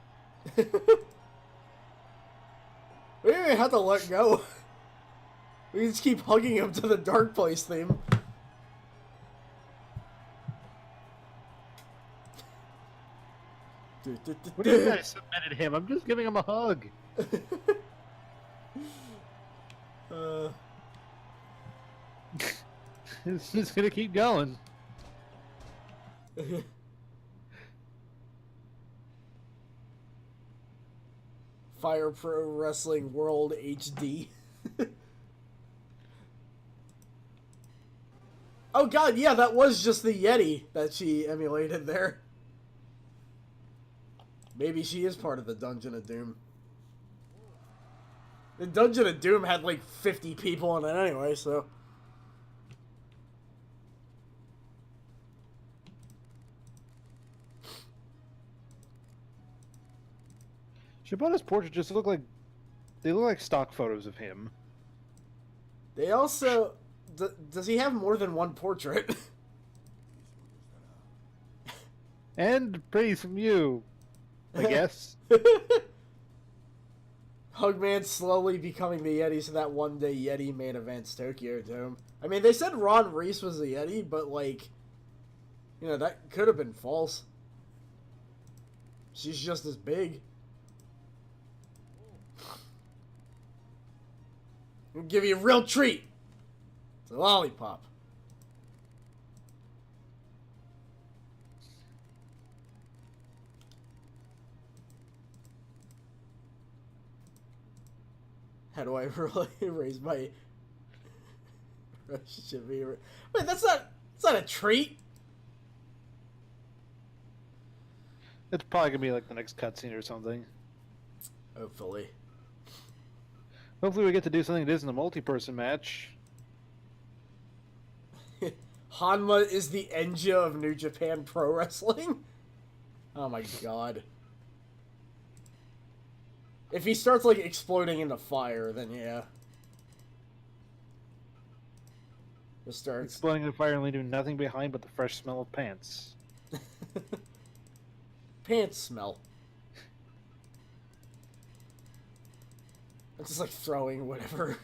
We didn't even have to let go. We just keep hugging him to the Dark Place theme. What do you guys submitted him? I'm just giving him a hug. It's just gonna keep going. Fire Pro Wrestling World HD. Oh god, yeah, that was just the Yeti that she emulated there. Maybe she is part of the Dungeon of Doom. The Dungeon of Doom had like 50 people in it anyway, so... Shibata's portrait just look like... They look like stock photos of him. They also... does he have more than one portrait? And praise from you, I guess. Hugman slowly becoming the Yeti so that one day Yeti main events Tokyo Dome. I mean, they said Ron Reese was the Yeti, but, like, you know, that could have been false. She's just as big. I'll give you a real treat. It's a lollipop. How do I really raise my relationship? Wait, that's not a treat. It's probably gonna be like the next cutscene or something. Hopefully. Hopefully we get to do something that isn't a multi-person match. Hanma is the Enja of New Japan Pro Wrestling? Oh my god. If he starts, like, exploding into fire, then yeah. Just starts... Exploding in the fire and leaving nothing behind but the fresh smell of pants. Pants smell. It's just like throwing whatever.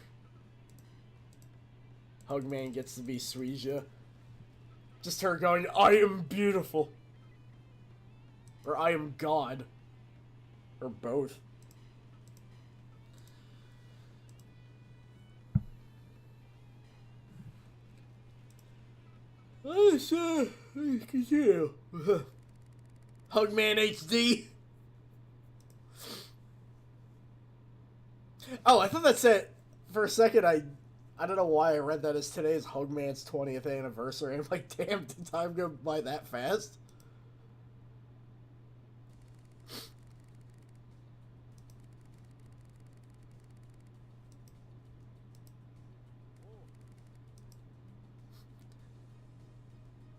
Hugman gets to be Suija. Just her going, I am beautiful. Or I am God. Or both. Oh, sure. Continue. Hugman HD. Oh, I thought that said for a second. I don't know why I read that as today's Hugman's 20th anniversary. I'm like, damn, did time go by that fast?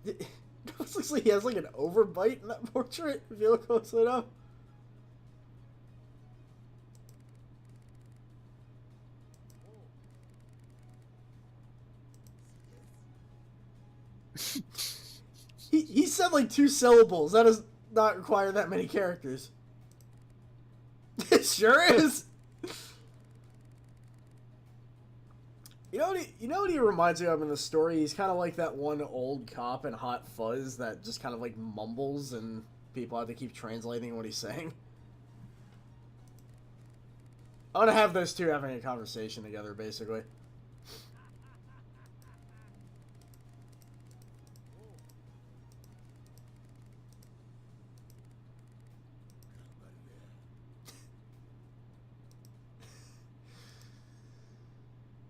It looks like he has like an overbite in that portrait, if you look closely enough. He said like 2 syllables. That does not require that many characters. It sure is. You know what he reminds me of in the story? He's kind of like that one old cop in Hot Fuzz that just kind of like mumbles and people have to keep translating what he's saying. I want to have those two having a conversation together, basically.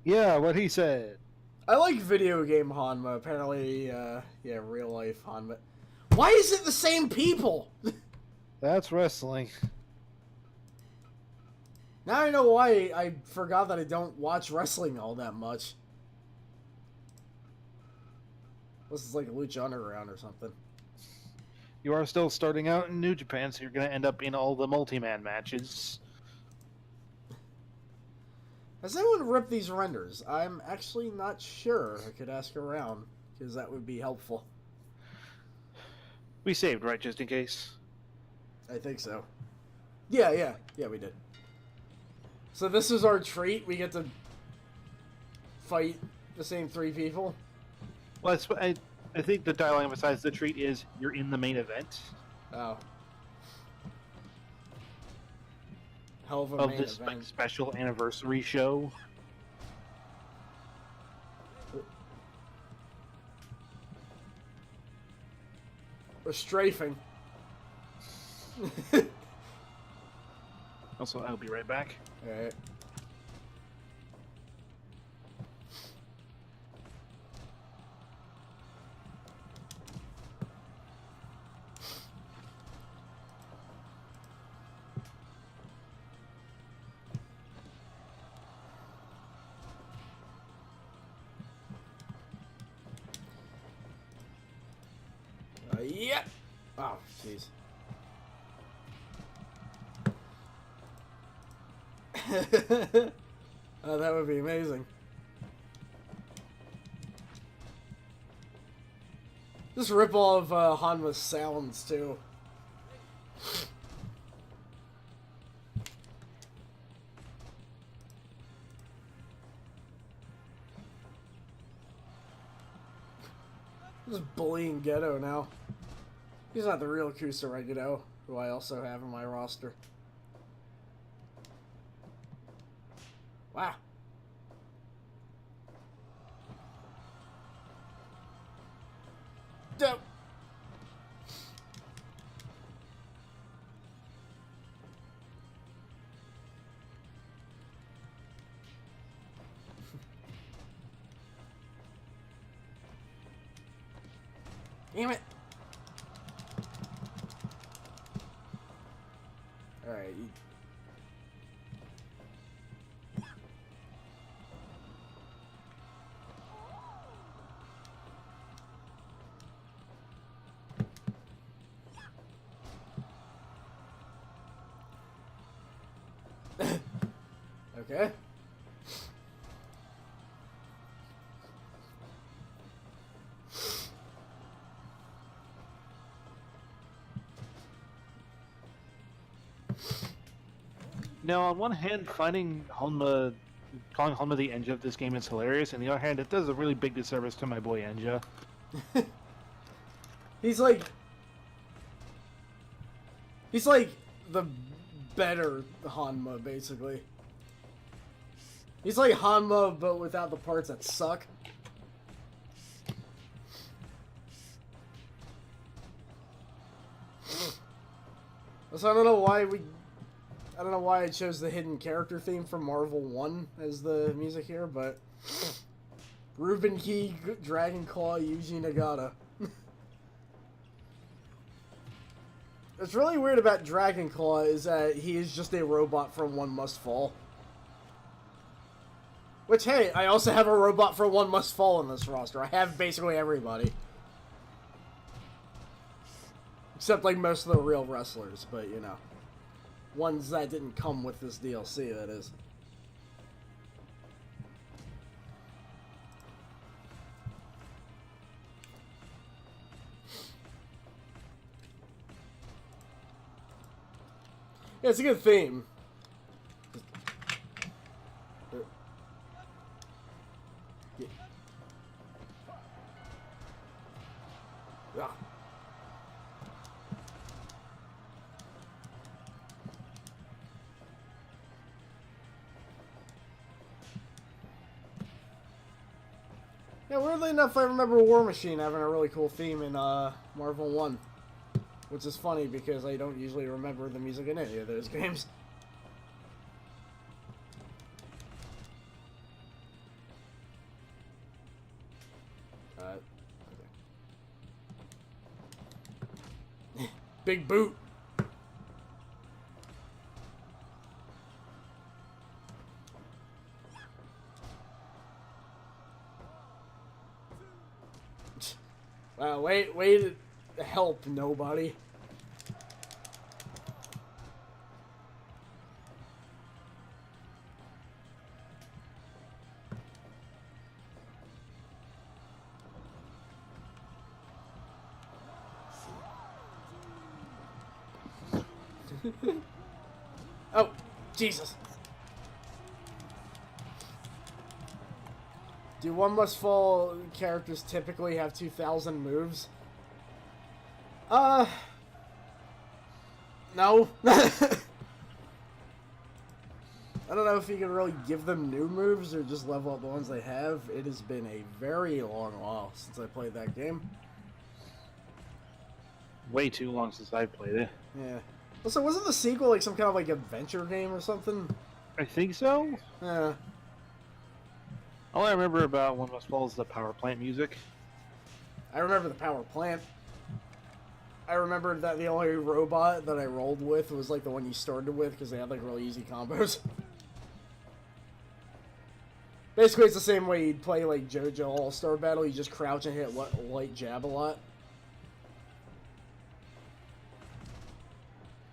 Yeah, what he said. I like video game Hanma. Apparently, yeah, real life Hanma. Why is it the same people? That's wrestling. Now I know why I forgot that I don't watch wrestling all that much. This is like Lucha Underground or something. You are still starting out in New Japan, so you're going to end up in all the multi-man matches. Has anyone ripped these renders? I'm actually not sure. I could ask around, because that would be helpful. We saved, right, just in case? I think so. Yeah, we did. So this is our treat? We get to fight the same 3 people? Well, I think the dialogue emphasizes the treat is you're in the main event. Oh. Hell of a main this event. special anniversary show. We're strafing. Also, I'll be right back. Alright. Yeah. Oh, jeez. Oh, that would be amazing. Just rip all of Hanma's sounds, too. Just bullying Ghetto now. He's not the real Kusaregido, who I also have in my roster. Wow. Dope. Damn it. Alright. Okay. Now, on one hand, calling Honma the Enja of this game is hilarious, and on the other hand, it does a really big disservice to my boy Enja. He's like the better Hanma, basically. He's like Hanma, but without the parts that suck. So I don't know why I chose the hidden character theme from Marvel 1 as the music here, but Ruben Key, Dragon Claw, Yuji Nagata. What's really weird about Dragon Claw is that he is just a robot from One Must Fall. Which, hey, I also have a robot from One Must Fall in this roster. I have basically everybody. Except, like, most of the real wrestlers, but, you know. Ones that didn't come with this DLC, that is. Yeah, it's a good theme. Yeah. Yeah, weirdly enough, I remember War Machine having a really cool theme in Marvel 1. Which is funny because I don't usually remember the music in any of those games. Okay. Big boot. Wow, wait to help nobody. Oh, Jesus. Do One Must Fall characters typically have 2,000 moves? No. I don't know if you can really give them new moves or just level up the ones they have. It has been a very long while since I played that game. Way too long since I played it. Yeah. Also, wasn't the sequel like some kind of like adventure game or something? I think so. Yeah. All I remember about One Must Fall is the power plant music. I remember the power plant. I remember that the only robot that I rolled with was like the one you started with because they had like really easy combos. Basically, it's the same way you'd play like JoJo All-Star Battle. You just crouch and hit light jab a lot.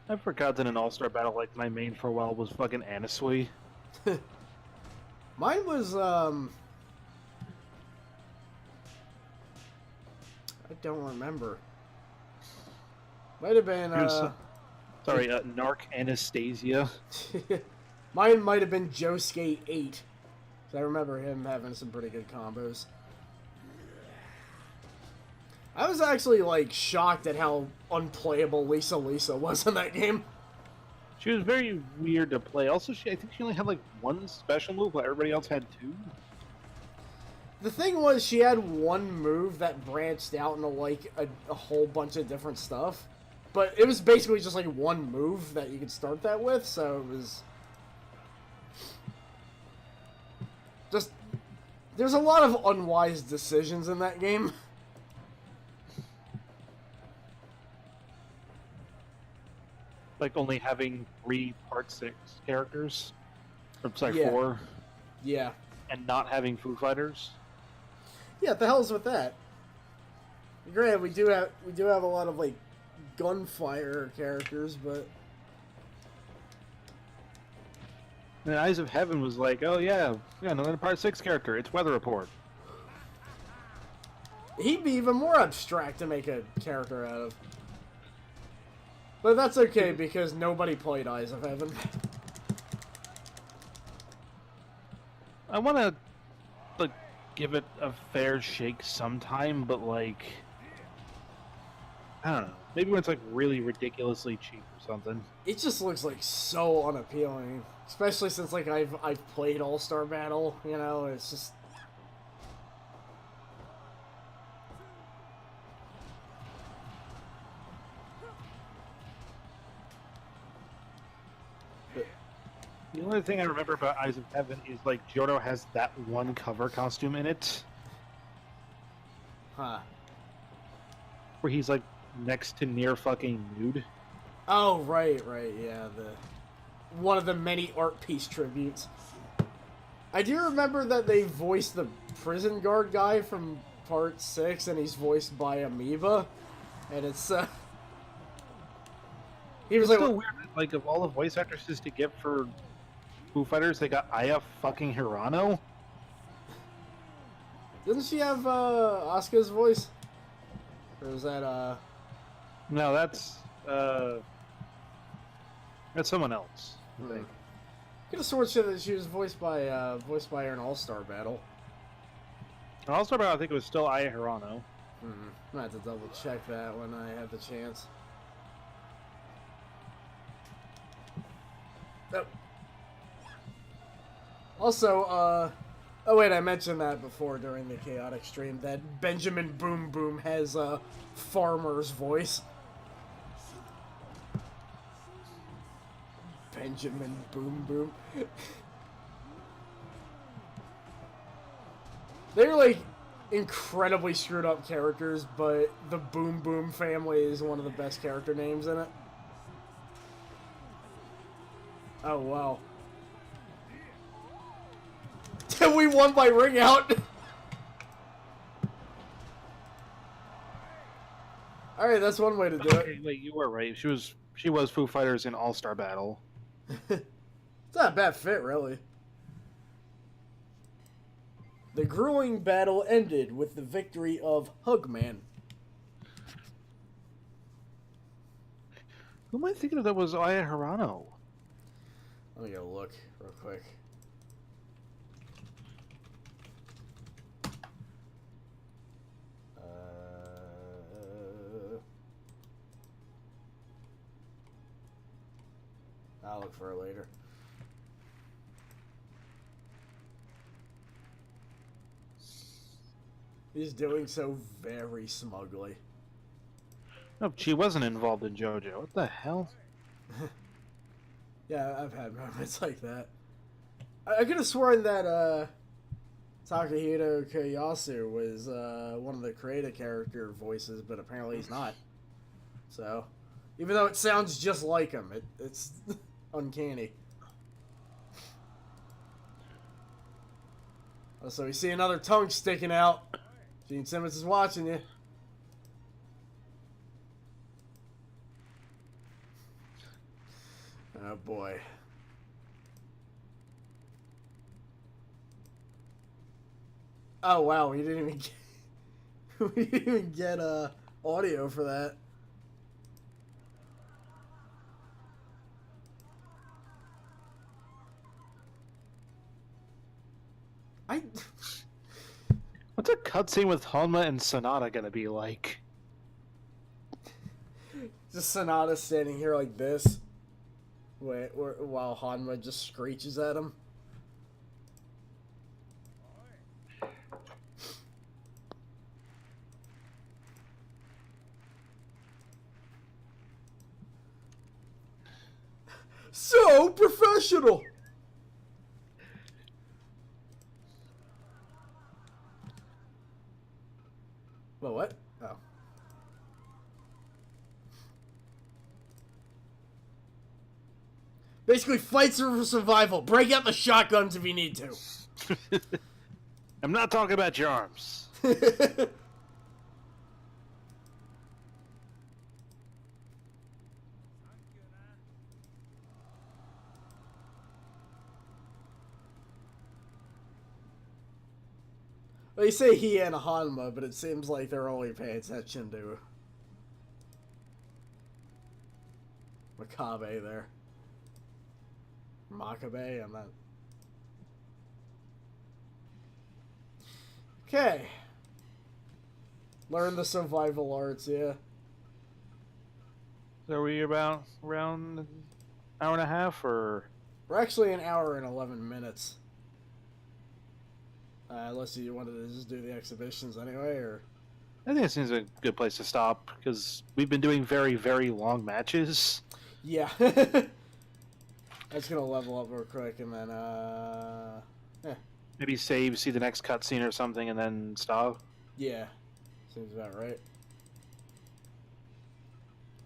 I forgot that in All-Star Battle, like, my main for a while was fucking Anasui. Mine was, I don't remember. Might have been, Sorry, Narc Anastasia. Mine might have been Josuke 8. I remember him having some pretty good combos. I was actually, like, shocked at how unplayable Lisa was in that game. She was very weird to play. Also, I think she only had like one special move, while everybody else had two. The thing was, she had one move that branched out into, like, a whole bunch of different stuff. But it was basically just, like, one move that you could start that with, so it was... just... There's a lot of unwise decisions in that game. Like only having 3 Part 6 characters. Or, sorry, Yeah. 4. Yeah. And not having Foo Fighters. Yeah, what the hell's with that? Granted, we do have a lot of, like, gunfire characters, but... And Eyes of Heaven was like, oh yeah, another Part 6 character. It's Weather Report. He'd be even more abstract to make a character out of. But that's okay, because nobody played Eyes of Heaven. I want to, like, give it a fair shake sometime, but, like, I don't know. Maybe when it's, like, really ridiculously cheap or something. It just looks, like, so unappealing. Especially since, like, I've played All-Star Battle, you know, it's just... The only thing I remember about Eyes of Heaven is, like, Johto has that one cover costume in it. Huh. Where he's, like, next to near fucking nude. Oh, right, yeah, one of the many art piece tributes. I do remember that they voiced the prison guard guy from Part 6, and he's voiced by Amoeba, and it's, he was It's like... so weird, like, of all the voice actresses to get for Foo Fighters, they got Aya fucking Hirano? Doesn't she have, Asuka's voice? Or is that, No, that's someone else, I think. Could have sworn that she was voiced by her in All-Star Battle. And also, I think it was still Aya Hirano. I'm gonna have to double check that when I have the chance. Oh. Also, oh wait, I mentioned that before during the Chaotic stream, that Benjamin Boom Boom has a farmer's voice. Benjamin Boom Boom. They're like incredibly screwed up characters, but the Boom Boom family is one of the best character names in it. Oh wow. We won by ring out. Alright, that's one way to do it. Wait, you were right. She was Foo Fighters in All-Star Battle. It's not a bad fit, really. The grueling battle ended with the victory of Hugman. Who am I thinking of that was Aya Hirano? Let me go look real quick. I'll look for it later. He's doing so very smugly. No, she wasn't involved in JoJo. What the hell? Yeah, I've had moments like that. I could have sworn that Takahito Koyasu was one of the creative character voices, but apparently he's not. So, even though it sounds just like him, it's uncanny. Oh, so we see another tongue sticking out. Gene Simmons is watching you. Oh boy. Oh wow, we didn't even get, we didn't even get audio for that. What's a cutscene with Honma and Sonata gonna be like? Just Sonata standing here like this, while Hanma just screeches at him. So professional! Well, what? Oh. Basically, fights are for survival. Break out the shotguns if you need to. I'm not talking about your arms. Well, you say he and Hanma, but it seems like they're only paying attention to Makabe there. Makabe, I'm not... Okay. Learn the survival arts, yeah. So are we about around an hour and a half, or? We're actually an hour and 11 minutes. Unless you wanted to just do the exhibitions anyway, or... I think it seems a good place to stop, because we've been doing very, very long matches. Yeah. I'm just gonna level up real quick, and then, yeah. Maybe save, see the next cutscene or something, and then stop. Yeah. Seems about right.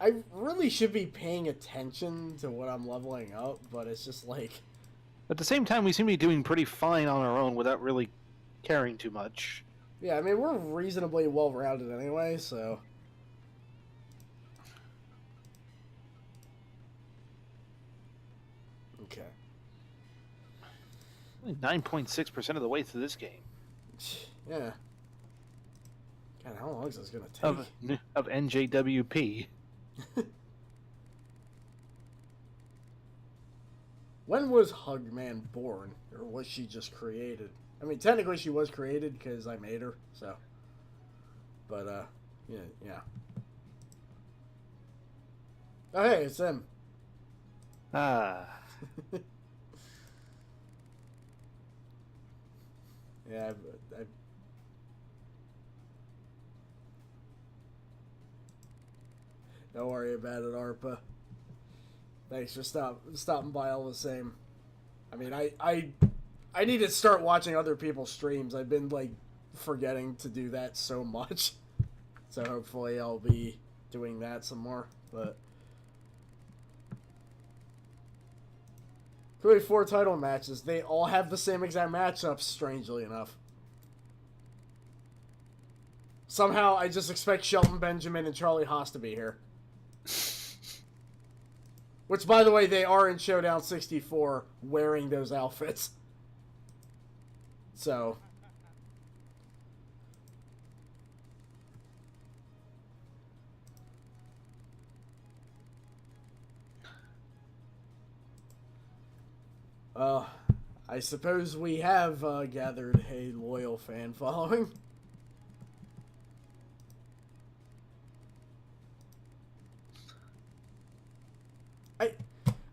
I really should be paying attention to what I'm leveling up, but it's just like... At the same time, we seem to be doing pretty fine on our own without really caring too much. Yeah, I mean, we're reasonably well-rounded anyway, so... Okay. 9.6% of the way through this game. Yeah. God, how long is this gonna take? Of NJWP. When was Hugman born? Or was she just created? I mean, technically she was created because I made her, so... But, yeah. Oh, hey, it's him. Ah. Yeah, don't worry about it, ARPA. Thanks for stopping by all the same. I mean, I need to start watching other people's streams. I've been, like, forgetting to do that so much. So hopefully I'll be doing that some more, but... Clearly 4 title matches. They all have the same exact matchups, strangely enough. Somehow I just expect Shelton Benjamin and Charlie Haas to be here. Which, by the way, they are in Showdown 64 wearing those outfits. So... I suppose we have gathered a loyal fan following. I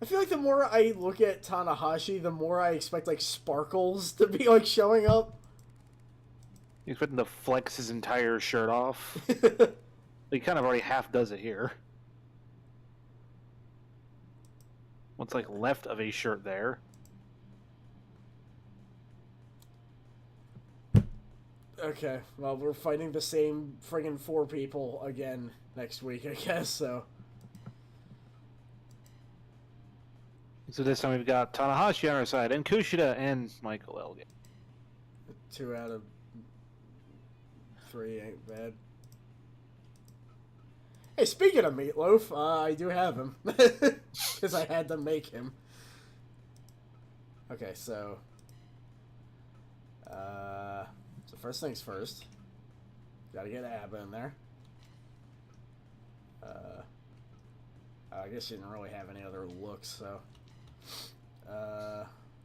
feel like the more I look at Tanahashi, the more I expect, like, sparkles to be, like, showing up. You expect him to flex his entire shirt off? He kind of already half does it here. What's, like, left of a shirt there? Okay, well, we're fighting the same friggin' 4 people again next week, I guess, so... So this time we've got Tanahashi on our side, and Kushida, and Michael Elgin. 2 out of 3 ain't bad. Hey, speaking of Meatloaf, I do have him. Because I had to make him. Okay, so... So first things first. Gotta get ABBA in there. I guess you didn't really have any other looks, so...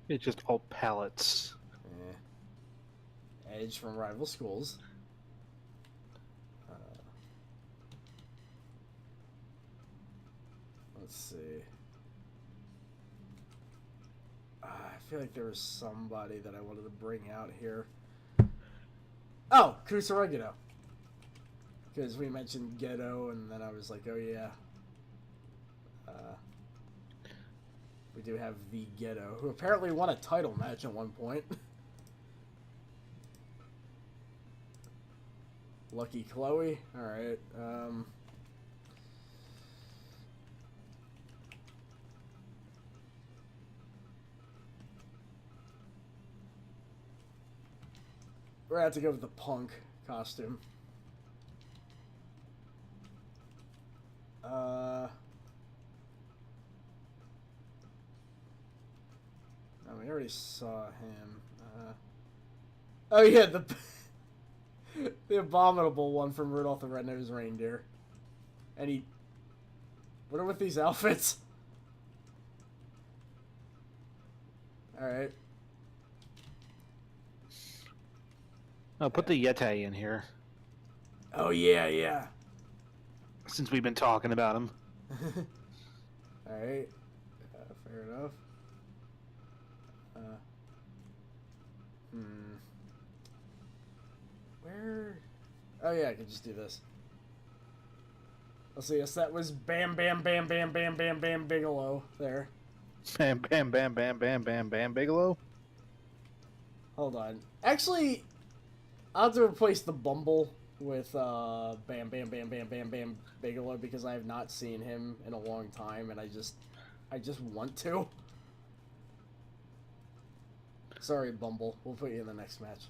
It's just all palettes. Yeah. Edge from Rival Schools. see. I feel like there was somebody that I wanted to bring out here. Oh, Kusaregito. Because we mentioned Gedo, and then I was like, oh yeah. We do have the Gedo, who apparently won a title match at one point. Lucky Chloe. Alright. We're gonna have to go with the Punk costume. Oh, we already saw him. Oh yeah, the the abominable one from Rudolph the Red-Nosed Reindeer. And he... What are with these outfits? Alright. Oh, put the Yeti in here. Oh yeah, yeah. Since we've been talking about him. Alright. Fair enough. Where? Oh yeah, I could just do this. Let's see, yes, that was Bam Bam Bam Bam Bam Bam Bam Bigelow there. Bam, bam, bam, bam, bam, bam, bam, Bigelow. Hold on. Actually, I'll have to replace the Bumble with Bam Bam Bam Bam Bam Bam Bigelow because I have not seen him in a long time and I just want to. Sorry, Bumble. We'll put you in the next match.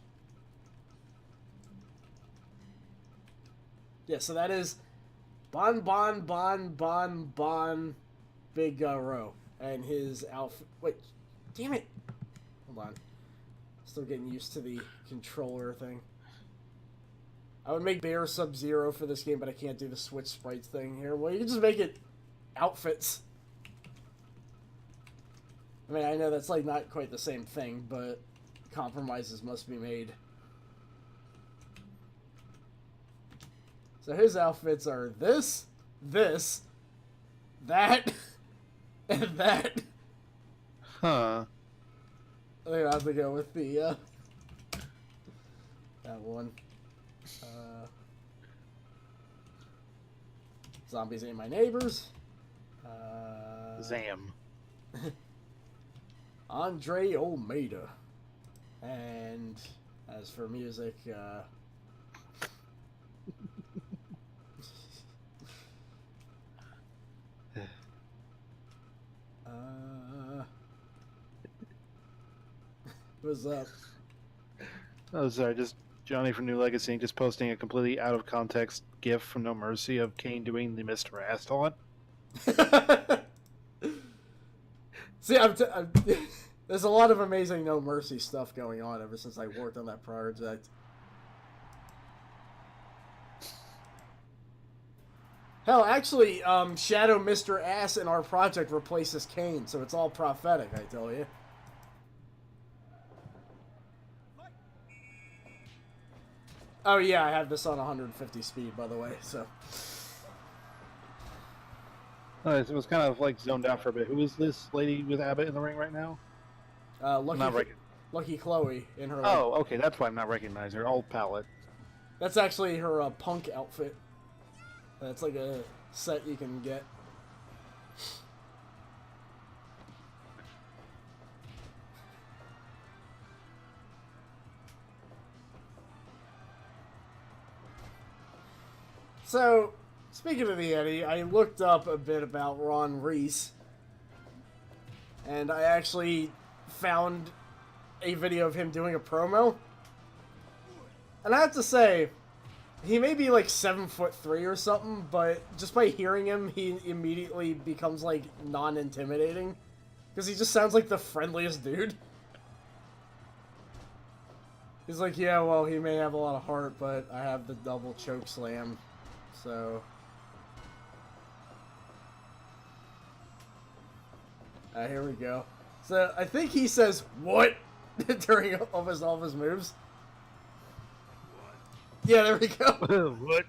Yeah, so that is Bon Bigelow. And his outfit... Wait, damn it! Hold on. Still getting used to the controller thing. I would make Bear Sub-Zero for this game, but I can't do the switch sprites thing here. Well, you can just make it outfits. I mean, I know that's like not quite the same thing, but compromises must be made. So his outfits are this, that, and that. Huh. I think I'll have to go with the, that one. Zombies ain't my neighbors. Zam. Andre Almeida. And as for music, what's up? Oh, sorry, just Johnny from New Legacy just posting a completely out of context GIF from No Mercy of Kane doing the Mr. Ass taunt. See, there's a lot of amazing No Mercy stuff going on ever since I worked on that project. Hell, actually, Shadow Mr. Ass in our project replaces Kane, so it's all prophetic, I tell you. Oh yeah, I have this on 150 speed, by the way, so... It was kind of like zoned out for a bit. Who is this lady with Abbott in the ring right now? Lucky Chloe in her... Oh, okay, that's why I'm not recognizing her. Old palette. That's actually her punk outfit. That's like a set you can get. So, speaking of the Eddie, I looked up a bit about Ron Reese. And I actually found a video of him doing a promo. And I have to say, he may be like 7'3" or something, but just by hearing him, he immediately becomes like non-intimidating. Because he just sounds like the friendliest dude. He's like, yeah, well, he may have a lot of heart, but I have the double choke slam. So... here we go. So, I think he says, what? During almost all of his moves. Yeah, there we go. What?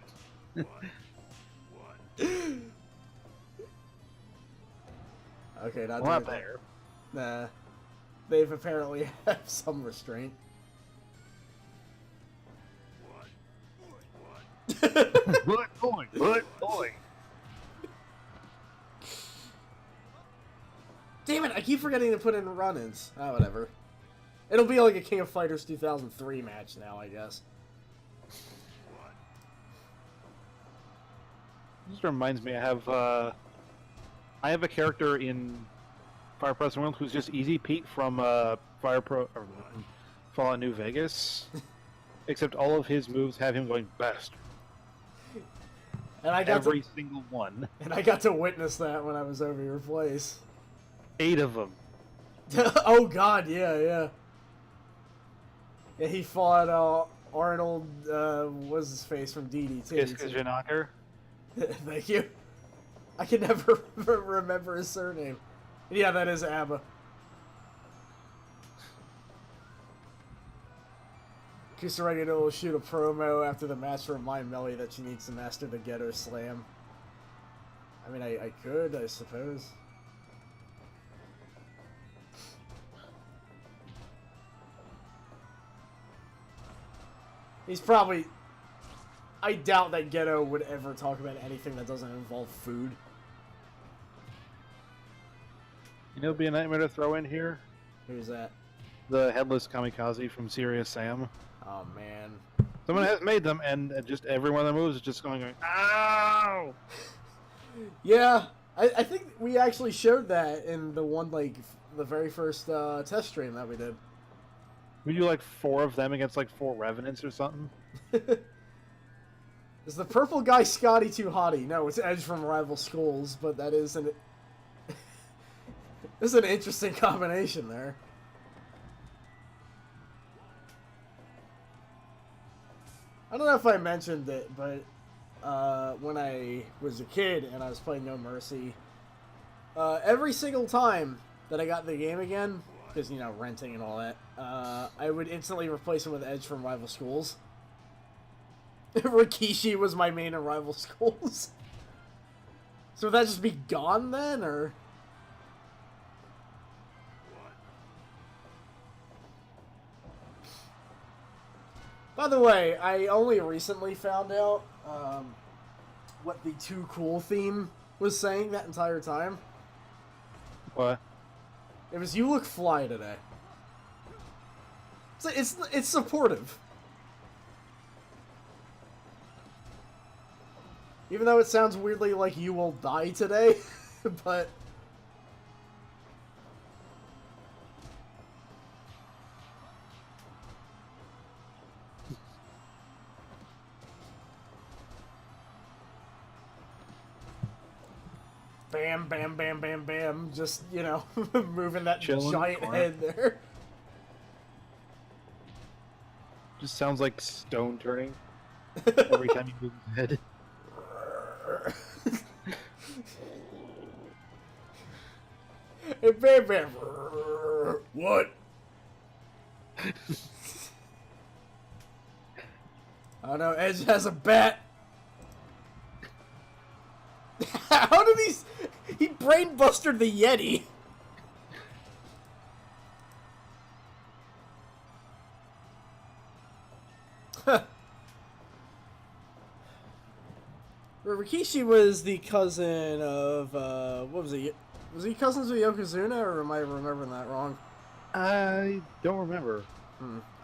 Okay, not Well, doing not that. there. Nah. They've apparently have some restraint. Good boy, good boy. Damn it, I keep forgetting to put in run-ins. Ah, whatever. It'll be like a King of Fighters 2003 match now, I guess. This reminds me, I have a character in Fire Press World who's just Easy Pete from Fallout New Vegas. Except all of his moves have him going best. And I got Every single one. And I got to witness that when I was over your place. 8 of them. Oh god, yeah. Yeah, he fought Arnold, what's his face from DDT. Kiskajanaker. Thank you. I can never remember his surname. Yeah, that is Abba. Kisaragi will shoot a promo after the match to remind Melly that she needs to master the Ghetto Slam. I mean, I could, I suppose. He's probably... I doubt that Ghetto would ever talk about anything that doesn't involve food. You know, it'd be a nightmare to throw in here. Who's that? The headless kamikaze from Serious Sam. Oh, man. Someone has made them, and just every one of the moves is just going, ow! Yeah, I think we actually showed that in the one, like, the very first test stream that we did. We do like 4 of them against like 4 Revenants or something. Is the purple guy Scotty too hottie? No, it's Edge from Rival Schools, but that is an... this is an interesting combination there. I don't know if I mentioned it, but when I was a kid and I was playing No Mercy, every single time that I got the game again, because, you know, renting and all that, I would instantly replace him with Edge from Rival Schools. Rikishi was my main in Rival Schools. So would that just be gone then, or...? By the way, I only recently found out what the Too Cool theme was saying that entire time. What? It was "You look fly today." It's supportive, even though it sounds weirdly like "You will die today," but. Bam, bam, bam, bam, bam. Just, you know, moving that Chilling giant head there. Just sounds like stone turning every time you move his head. Hey, bam, bam. What? Oh no, Edge has a bat. How did he brain busted the Yeti? Rikishi was the cousin of, what was he? Was he cousins with Yokozuna, or am I remembering that wrong? I don't remember.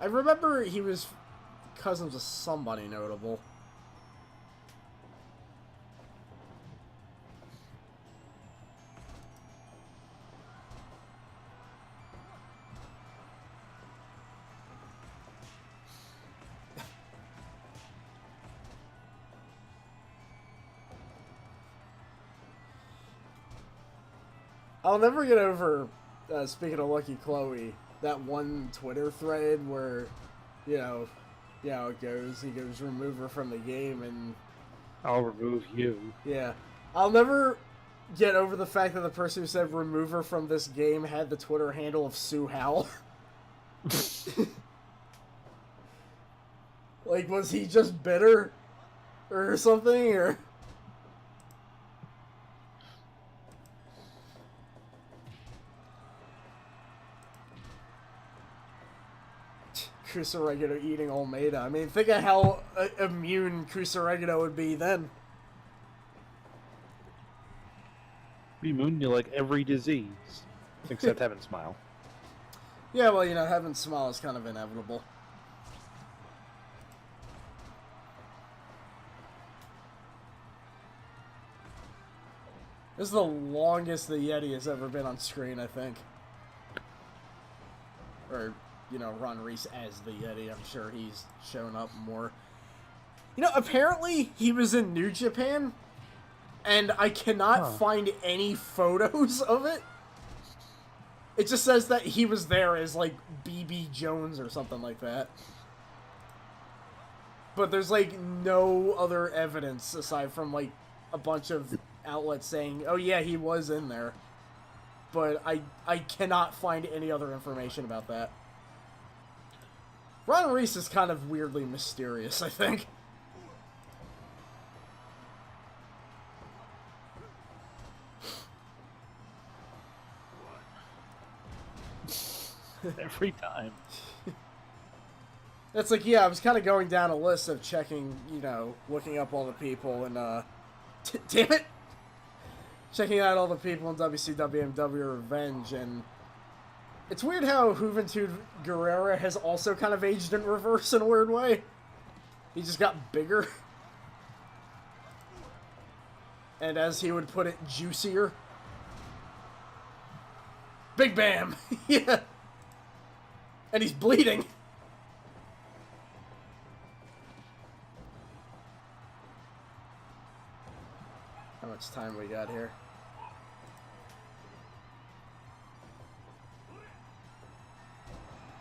I remember he was cousins with somebody notable. I'll never get over, speaking of Lucky Chloe, that one Twitter thread where, you know how it goes. He goes, remove her from the game, and... I'll remove you. Yeah. I'll never get over the fact that the person who said remove her from this game had the Twitter handle of Sue Howell. Like, was he just bitter? Or something, or... Kusaregado eating Almeida. I mean, think of how immune Kusaregado would be then. Be immune to like every disease, except Heaven Smile. Yeah, well, Heaven's Smile is kind of inevitable. This is the longest the Yeti has ever been on screen, I think. Or, Ron Reese as the Yeti. I'm sure he's shown up more. Apparently he was in New Japan, and I cannot find any photos of it. It just says that he was there as, like, B.B. Jones or something like that. But there's, like, no other evidence aside from, like, a bunch of outlets saying, oh yeah, he was in there. But I cannot find any other information about that. Ron Reese is kind of weirdly mysterious, I think. Every time. It's like, yeah, I was kind of going down a list of checking, looking up all the people and, damn it! Checking out all the people in WCW and W Revenge, and it's weird how Juventud Guerrera has also kind of aged in reverse in a weird way. He just got bigger. And as he would put it, juicier. Big Bam! Yeah! And he's bleeding! How much time we got here?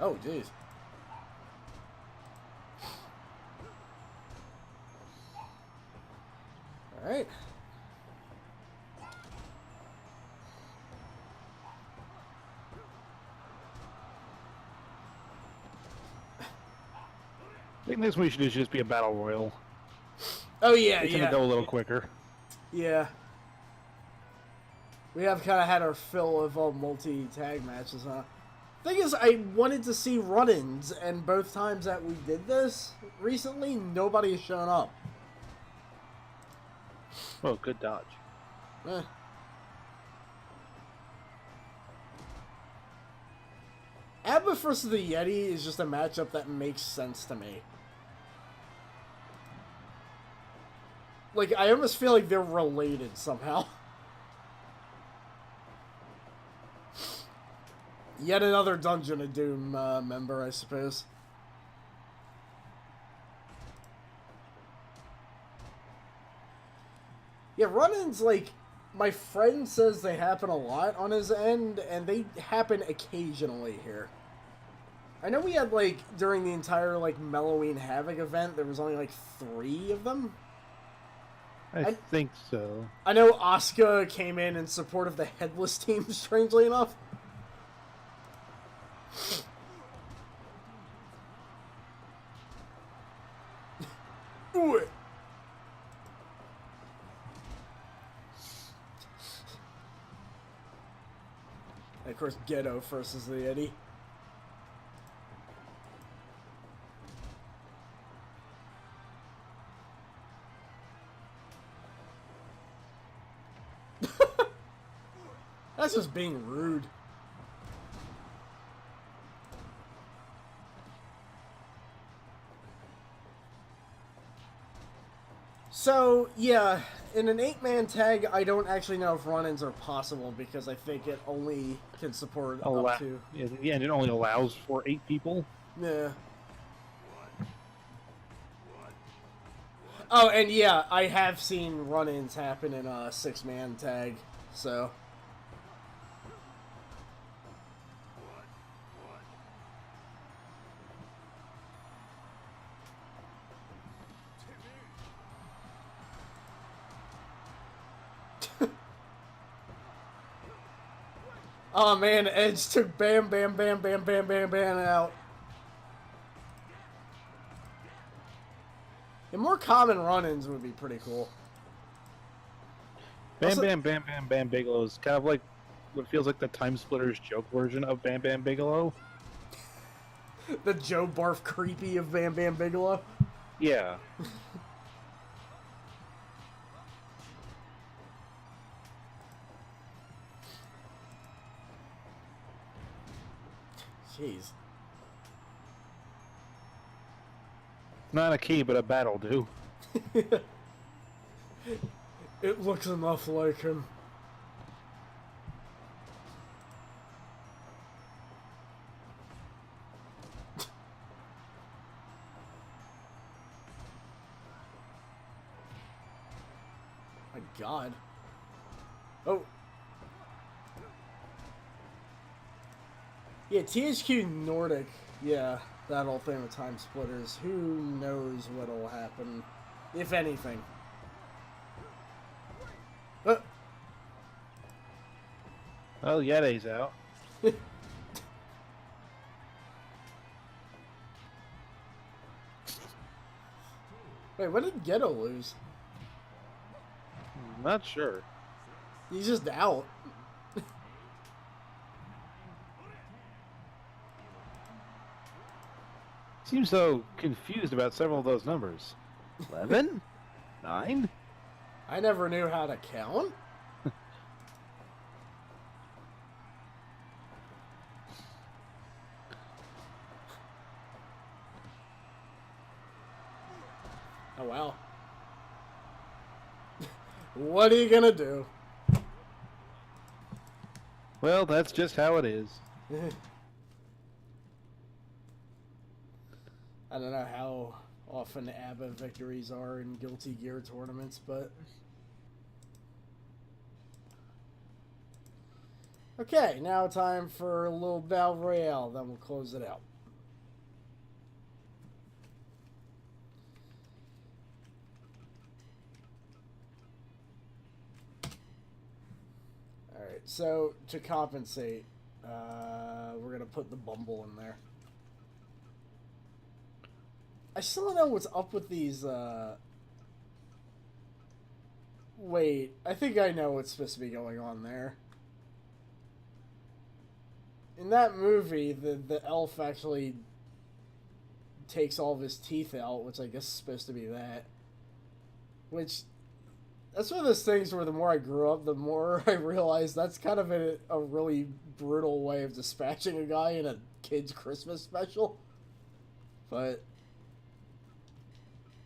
Oh, jeez. Alright. I think this one should just be a battle royal. Oh, yeah, It's gonna go a little quicker. Yeah. We have kind of had our fill of multi-tag matches, huh? Thing is, I wanted to see run-ins, and both times that we did this recently, nobody has shown up. Oh, good dodge. Eh. Abba versus the Yeti is just a matchup that makes sense to me. Like, I almost feel like they're related somehow. Yet another Dungeon of Doom member, I suppose. Yeah, run-ins, like, my friend says they happen a lot on his end, and they happen occasionally here. I know we had, like, during the entire, like, Melloween Havoc event, there was only, like, 3 of them. I think so. I know Asuka came in support of the Headless team, strangely enough. Ooh. And of course, Ghetto versus the Yeti. That's just being rude. So, yeah, in an 8-man tag, I don't actually know if run-ins are possible because I think it only can support up to... Yeah, and it only allows for 8 people. Yeah. Oh, and yeah, I have seen run-ins happen in a 6-man tag, so... Oh man, Edge took Bam Bam Bam Bam Bam Bam Bam out. And more common run-ins would be pretty cool. Bam Also, Bam Bam Bam Bam Bigelow is kind of like what feels like the Time Splitters joke version of Bam Bam Bigelow. The Joe Barf creepy of Bam Bam Bigelow. Yeah. Jeez. Not a key, but a bat'll do. It looks enough like him. My God. Oh. Yeah, THQ Nordic. Yeah, that whole thing with Time Splitters. Who knows what'll happen, if anything. Well, Yede's out. Wait, what did Ghetto lose? Not sure. He's just out. Seems so confused about several of those numbers. 11? 9? I never knew how to count. Oh, wow. What are you gonna do? Well, that's just how it is. I don't know how often ABBA victories are in Guilty Gear tournaments, but... Okay, now time for a little Battle Royale, then we'll close it out. Alright, so to compensate, we're gonna put the Bumble in there. I still don't know what's up with these, Wait, I think I know what's supposed to be going on there. In that movie, the elf actually takes all of his teeth out, which I guess is supposed to be that. Which, that's one of those things where the more I grew up, the more I realized that's kind of a really brutal way of dispatching a guy in a kid's Christmas special. But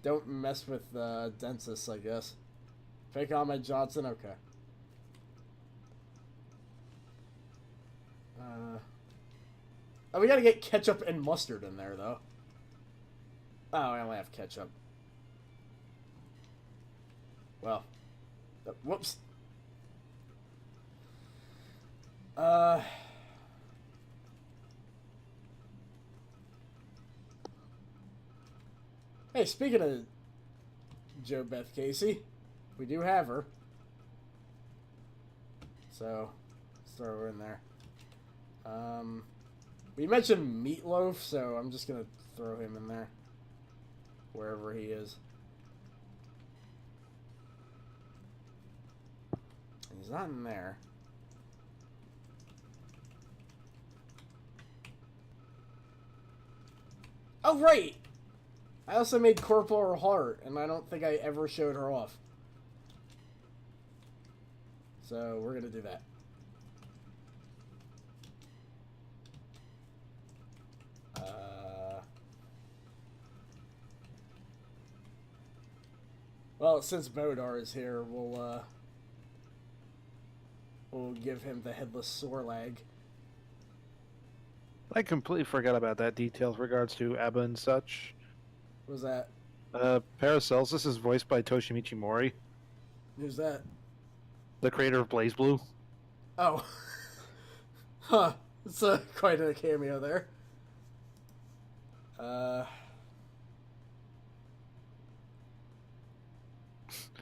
don't mess with dentists, I guess. Fake Ahmed Johnson, okay. Oh, we gotta get ketchup and mustard in there, though. Oh, I only have ketchup. Well. Whoops. Hey, speaking of Jo Beth Casey, we do have her. So, let's throw her in there. We mentioned Meatloaf, so I'm just gonna throw him in there. Wherever he is. He's not in there. Oh, right! I also made Corporal Hart, and I don't think I ever showed her off. So, we're gonna do that. Well, since Bodar is here, we'll give him the headless Sorlag. I completely forgot about that detail with regards to ABBA and such. What was that? Paracelsus is voiced by Toshimichi Mori, Who's that? the creator of BlazBlue. Oh. Huh. It's quite a cameo there.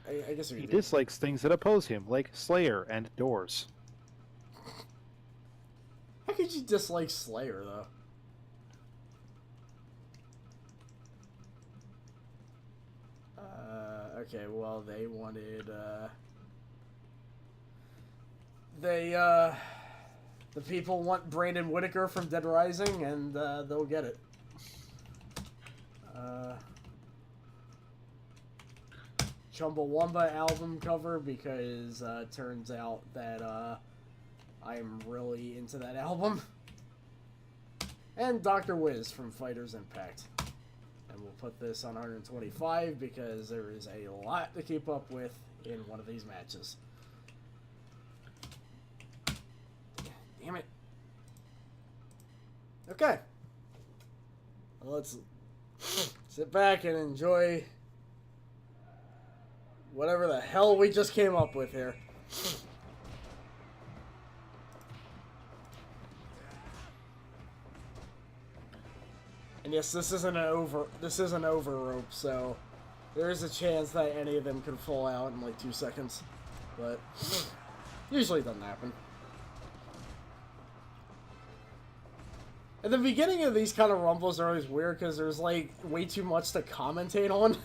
I guess we He could do. dislikes things that oppose him, like Slayer and Doors. How could you dislike Slayer, though? Okay, well, they wanted, the people want Brandon Whitaker from Dead Rising, and, they'll get it. Chumbawamba album cover because it turns out that I'm really into that album. And Dr. Wiz from Fighters Impact. And we'll put this on 125 because there is a lot to keep up with in one of these matches. Damn it. Okay. Well, let's sit back and enjoy whatever the hell we just came up with here. And yes, this isn't over rope, so there is a chance that any of them could fall out in like 2 seconds. But usually doesn't happen. At the beginning of these kind of rumbles are always weird because there's like way too much to commentate on.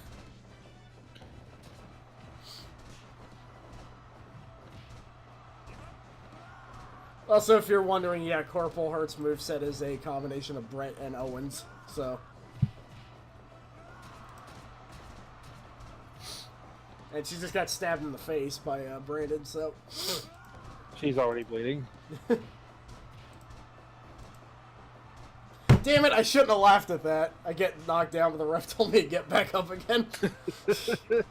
Also, if you're wondering, yeah, Corporal Hart's moveset is a combination of Brett and Owens, so. And she just got stabbed in the face by Brandon, so. She's already bleeding. Damn it, I shouldn't have laughed at that. I get knocked down, but the ref told me to get back up again. It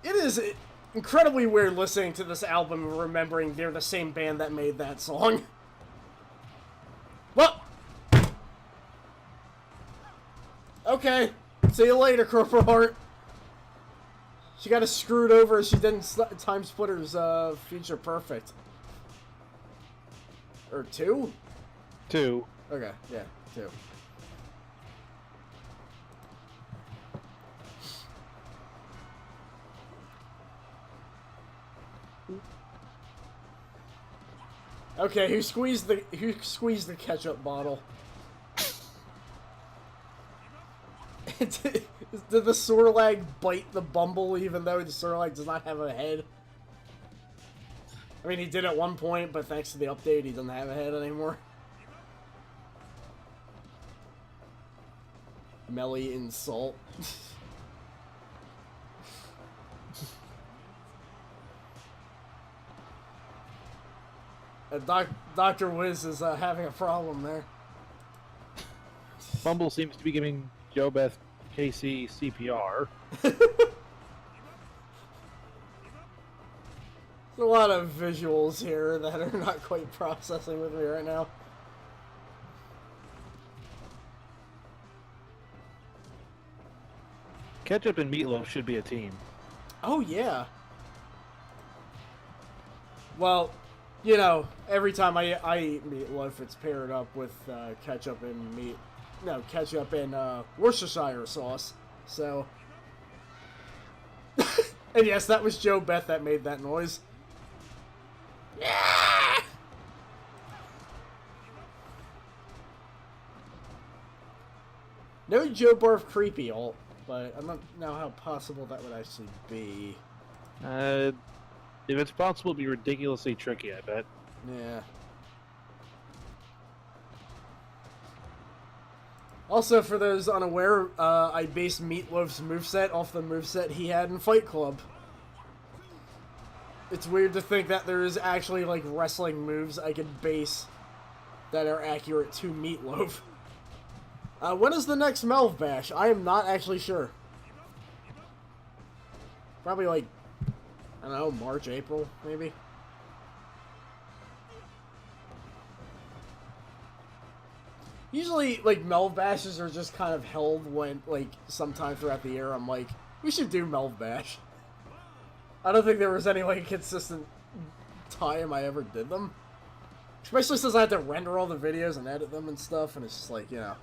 is incredibly weird listening to this album and remembering they're the same band that made that song. Well, okay. See you later, Corporal Hart. She got us screwed over as she didn't Time Splitter's Future Perfect. Or 2? 2. Okay, yeah, 2. Okay, who squeezed the ketchup bottle? Did the Sorlag bite the Bumble even though the Sorlag does not have a head? I mean, he did at one point, but thanks to the update, he doesn't have a head anymore. Melly insult. Dr. Wiz is having a problem there. Bumble seems to be giving JoBeth KC CPR. There's a lot of visuals here that are not quite processing with me right now. Ketchup and Meatloaf should be a team. Oh, yeah. Well, you know, every time I eat meatloaf, it's paired up with ketchup and ketchup and Worcestershire sauce. So, and yes, that was JoBeth that made that noise. Yeah! No Joe Barf creepy ult, but I don't know how possible that would actually be. If it's possible, it'd be ridiculously tricky, I bet. Yeah. Also, for those unaware, I based Meatloaf's moveset off the moveset he had in Fight Club. It's weird to think that there is actually, like, wrestling moves I could base that are accurate to Meatloaf. When is the next Melv Bash? I am not actually sure. Probably, like, I don't know, March, April, maybe? Usually, like, Melv Bashes are just kind of held when, like, sometime throughout the year I'm like, we should do Melv Bash. I don't think there was any, like, consistent time I ever did them. Especially since I had to render all the videos and edit them and stuff, and it's just like, you know.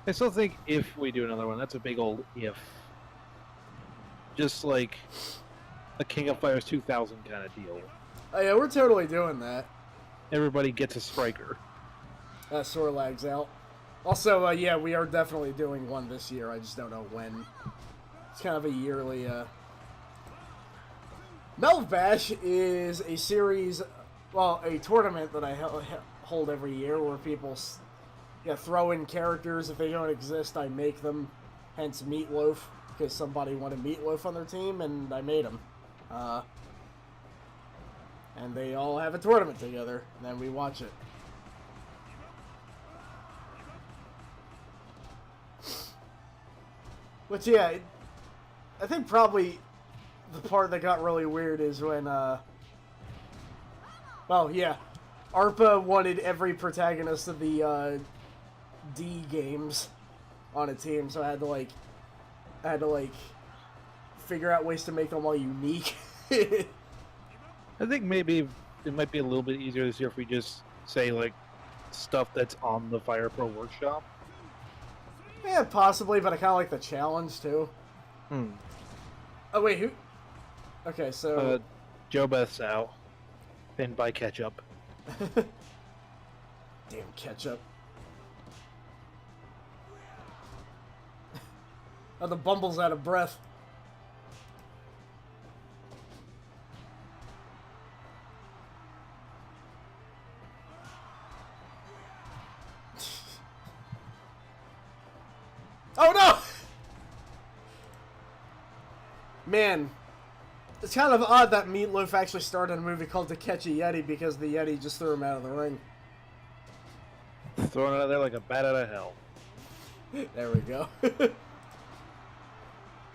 I still think if we do another one, that's a big old if. Just like a King of Fighters 2000 kind of deal. Oh yeah, we're totally doing that. Everybody gets a striker. Sorlag's out. Also, yeah, we are definitely doing one this year. I just don't know when. It's kind of a yearly, Melv Bash is a series, well, a tournament that I hold every year where people Yeah, throw in characters. If they don't exist, I make them. Hence Meatloaf, because somebody wanted Meatloaf on their team, and I made him. And they all have a tournament together, and then we watch it. But yeah, I think probably the part that got really weird is when, well, yeah, ARPA wanted every protagonist of the, D games on a team, so I had to, like, figure out ways to make them all unique. I think maybe it might be a little bit easier this year if we just say, like, stuff that's on the Fire Pro Workshop. Yeah, possibly, but I kind of like the challenge, too. Oh, wait, who? Okay, so... Joe Beth's out. Pinned by Ketchup. Damn Ketchup. Oh, the Bumble's out of breath. Oh no! Man, it's kind of odd that Meatloaf actually started a movie called To Catch a Yeti because the Yeti just threw him out of the ring. Throwing it out there like a bat out of hell. There we go.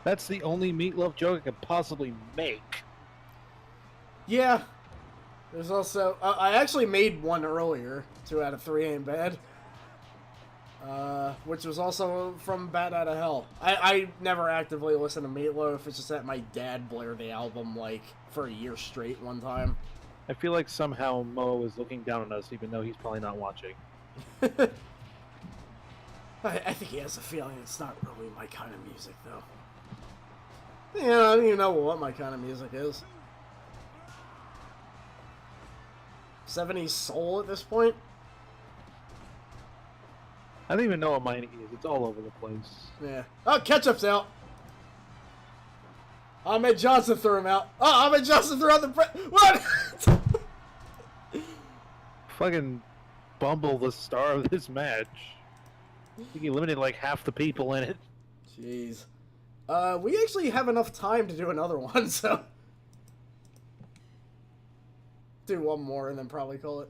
That's the only Meatloaf joke I could possibly make. Yeah. There's also... I actually made one earlier. 2 out of 3 ain't bad. Which was also from Bat Out of Hell. I never actively listen to Meatloaf. It's just that my dad blared the album, like, for a year straight one time. I feel like somehow Mo is looking down on us, even though he's probably not watching. I think he has a feeling it's not really my kind of music, though. Yeah, I don't even know what my kind of music is. 70s soul at this point? I don't even know what mine is. It's all over the place. Yeah. Oh, Ketchup's out. Ahmed Johnson threw him out. Oh, Ahmed Johnson threw out the... What? Fucking Bumble, the star of this match. I think he eliminated like half the people in it. Jeez. We actually have enough time to do another one, so... Do one more and then probably call it.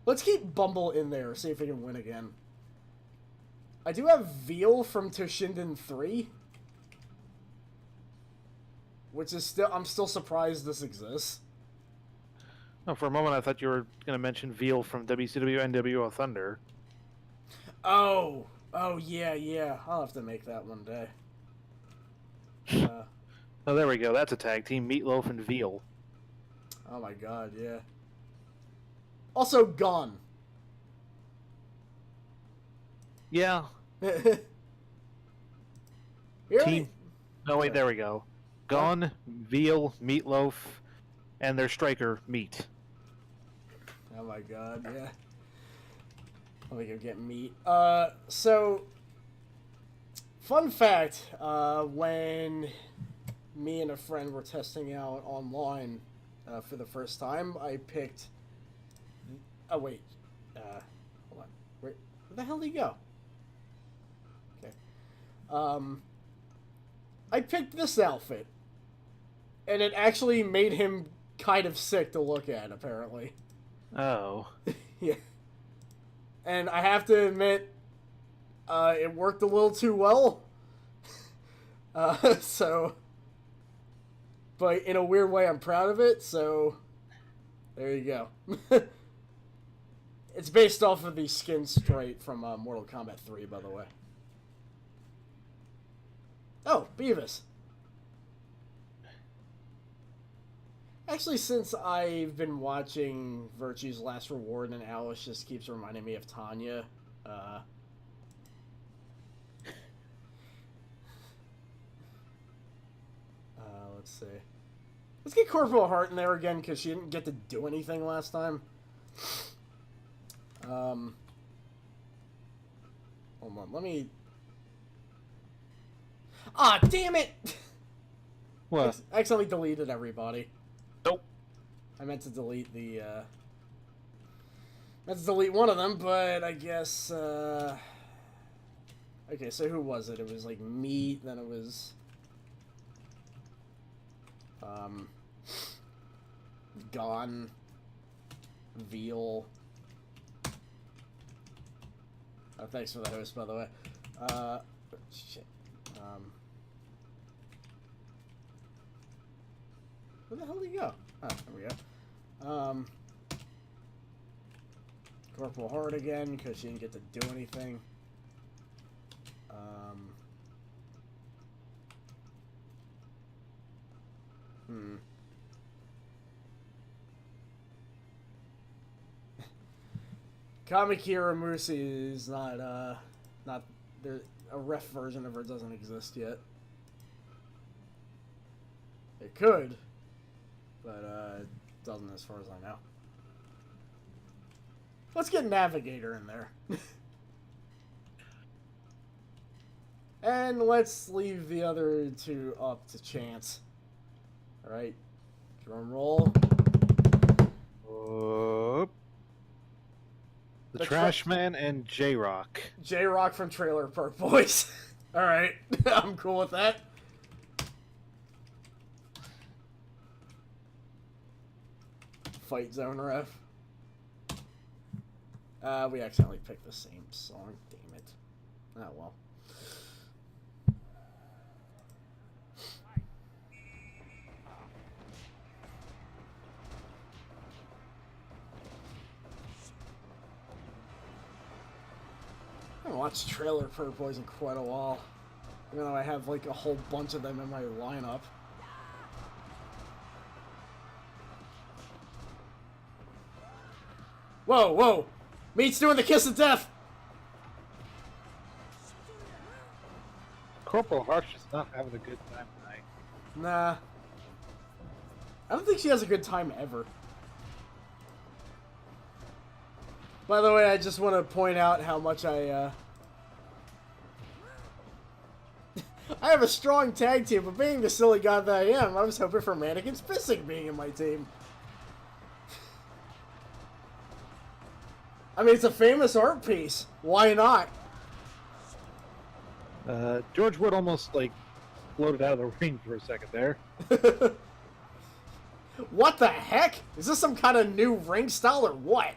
Let's keep Bumble in there, see if we can win again. I do have Veal from Toshinden 3. Which is still... I'm still surprised this exists. Oh, for a moment I thought you were going to mention Veal from WCW NWO Thunder. Oh! Oh, yeah. I'll have to make that one day. Oh, there we go. That's a tag team. Meatloaf and Veal. Oh my god, yeah. Also, Gone. Yeah. Team. No, wait, there we go. Gone, Veal, Meatloaf, and their striker, Meat. Oh my god, yeah. Let me go get Meat. So... Fun fact, when me and a friend were testing out online for the first time, I picked... Oh, wait. Hold on. Where the hell did he go? Okay. I picked this outfit. And it actually made him kind of sick to look at, apparently. Oh. Yeah. And I have to admit, it worked a little too well. So... But in a weird way, I'm proud of it, so... There you go. It's based off of the skin straight from Mortal Kombat 3, by the way. Oh, Beavis. Actually, since I've been watching Virtue's Last Reward and Alice just keeps reminding me of Tanya, let's see. Let's get Corporal Hart in there again, because she didn't get to do anything last time. Hold on, let me... Ah, damn it! What? I accidentally deleted everybody. Nope. I meant to delete the, Let's delete one of them, but I guess, okay, so who was it? It was, like, meat, then it was, gone, veal. Oh, thanks for the host, by the way. Shit. Where the hell did he go? Oh, there we go. Corporal Hart again, because she didn't get to do anything. Kamikira Musi is not there. A ref version of her doesn't exist yet. It could, but it doesn't as far as I know. Let's get Navigator in there. And let's leave the other two up to chance. Alright. Drum roll. The Trash Man and J-Rock. J-Rock from Trailer Park Boys. Alright. I'm cool with that. Fight Zone ref. We accidentally picked the same song. Damn it. Oh, well. I haven't watched Trailer Park Boys in quite a while. Even though I have, like, a whole bunch of them in my lineup. Whoa, whoa! Meat's doing the kiss of death! Corporal Harsh is not having a good time tonight. Nah. I don't think she has a good time ever. By the way, I just want to point out how much I have a strong tag team, but being the silly god that I am, I was hoping for Mannequin's Pissing being in my team. I mean, it's a famous art piece. Why not? George Wood almost, like, floated out of the ring for a second there. What the heck? Is this some kind of new ring style or what?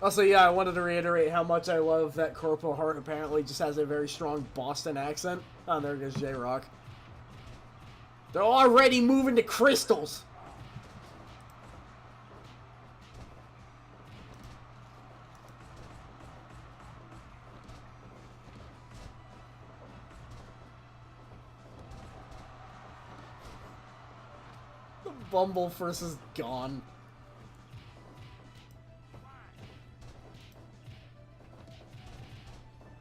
Also, yeah, I wanted to reiterate how much I love that Corporal Hart apparently just has a very strong Boston accent. Oh, there goes J-Rock. They're already moving to crystals. The Bumblefuss is gone.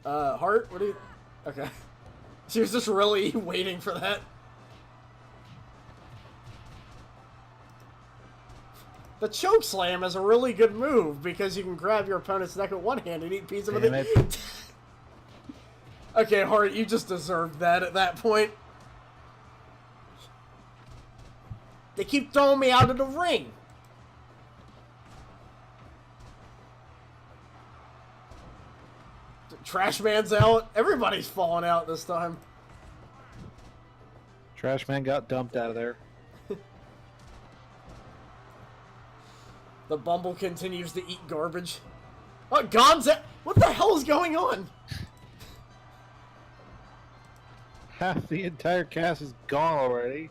Hart, what do you... Okay. She was just really waiting for that. The choke slam is a really good move because you can grab your opponent's neck with one hand and eat pizza with it. Okay, Hart, you just deserved that at that point. They keep throwing me out of the ring. Trash Man's out. Everybody's falling out this time. Trash Man got dumped out of there. The Bumble continues to eat garbage. Oh, Gonza! What the hell is going on? Half the entire cast is gone already.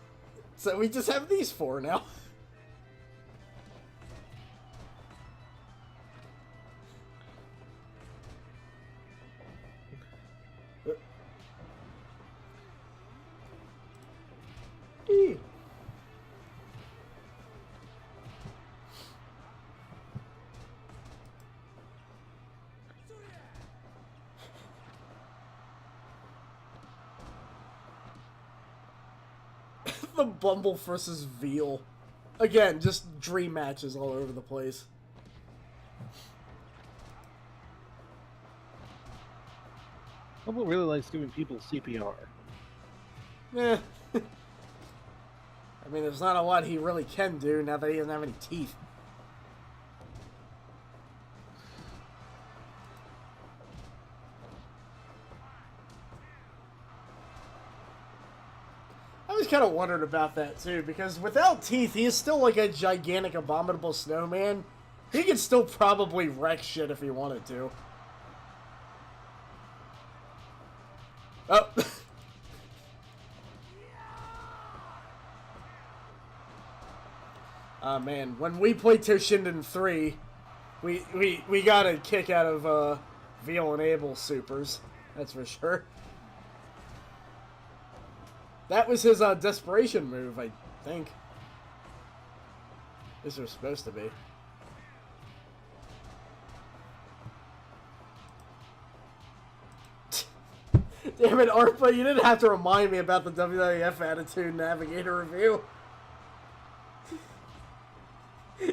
So we just have these four now. The Bumble versus Veal. Again, just dream matches all over the place. Bumble really likes giving people CPR. Eh. I mean, there's not a lot he really can do now that he doesn't have any teeth. I was kind of wondering about that, too, because without teeth, he is still like a gigantic, abominable snowman. He could still probably wreck shit if he wanted to. Oh. Man, when we played Toshinden 3, we got a kick out of Veal and Abel supers. That's for sure. That was his desperation move, I think. This was supposed to be. Damn it, ARPA, you didn't have to remind me about the WWF Attitude Navigator review.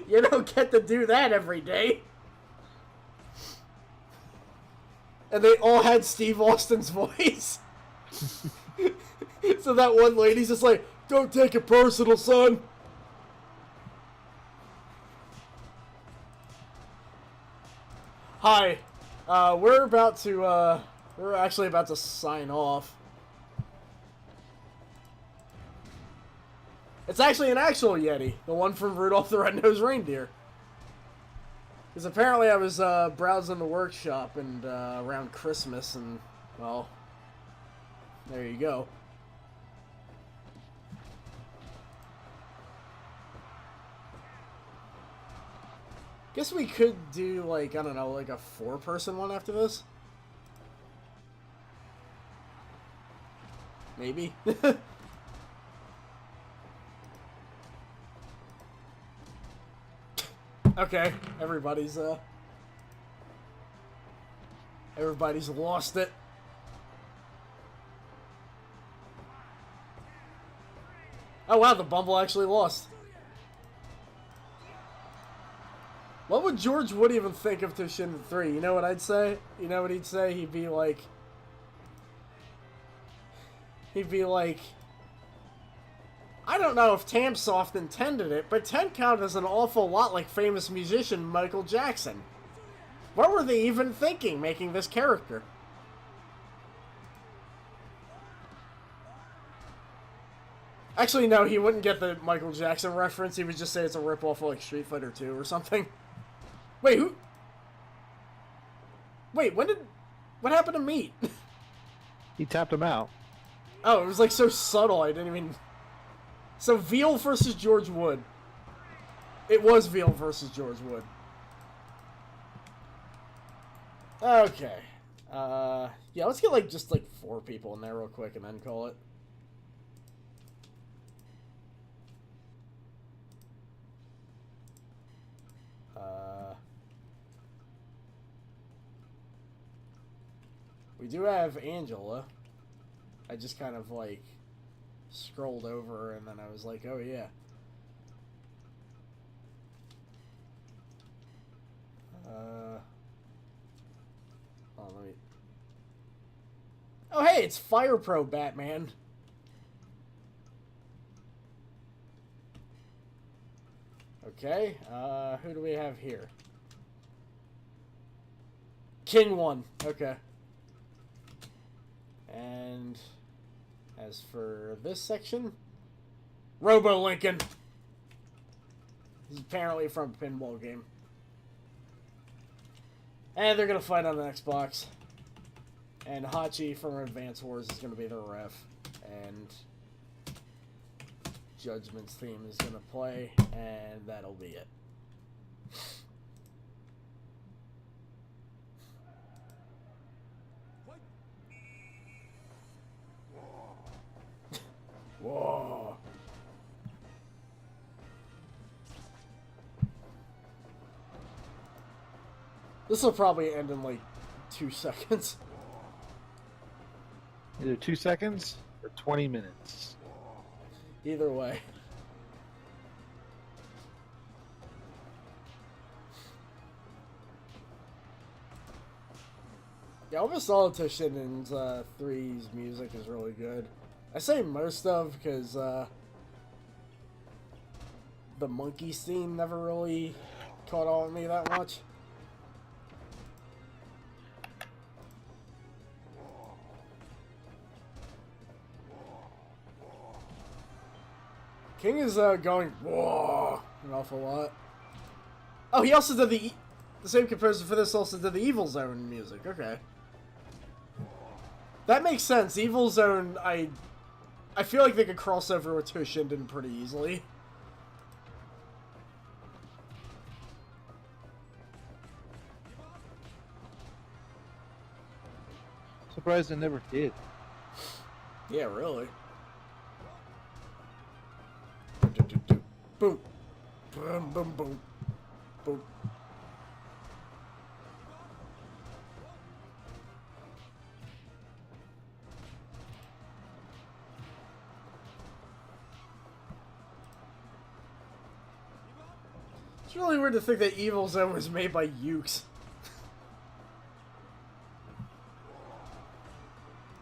You don't get to do that every day. And they all had Steve Austin's voice. So that one lady's just like, don't take it personal, son. Hi. We're actually about to sign off. It's actually an actual Yeti, the one from Rudolph the Red-Nosed Reindeer. Because apparently I was browsing the workshop and around Christmas, and, well, there you go. Guess we could do, like, I don't know, like a 4-person one after this? Maybe? Okay, everybody's lost it. Oh wow, the Bumble actually lost. What would George Wood even think of Toshinden 3? You know what I'd say? You know what he'd say? He'd be like, I don't know if Tamsoft intended it, but Ten Count is an awful lot like famous musician Michael Jackson. What were they even thinking making this character? Actually, no, he wouldn't get the Michael Jackson reference. He would just say it's a ripoff of like Street Fighter 2 or something. Wait, who? Wait, what happened to Meat? He tapped him out. Oh, it was like so subtle, I didn't even... So, Veal versus George Wood. It was Veal versus George Wood. Okay. Yeah, let's get like just like 4 people in there real quick and then call it. We do have Angela. I just kind of like scrolled over and then I was like, oh yeah. Oh, let me... Oh hey, it's Fire Pro Batman. Okay, who do we have here? King 1, okay. And as for this section, Robo Lincoln. He's apparently from a pinball game. And they're gonna fight on the Xbox. And Hachi from Advance Wars is gonna be the ref. And Judgment's theme is gonna play, and that'll be it. Whoa. This will probably end in like 2 seconds. Either 2 seconds or 20 minutes. Either way. Yeah, almost all of Toshinden's 3's music is really good. I say most of because the monkey scene never really caught on with me that much. King is going whoa an awful lot. Oh, he also did the same composer for this also did the Evil Zone music. Okay, that makes sense. Evil Zone, I feel like they could cross over with Toshinden pretty easily. Surprised they never did. Yeah, really. Boom. Boom, boom, boom. Boom. It's really weird to think that Evil Zone was made by Ukes.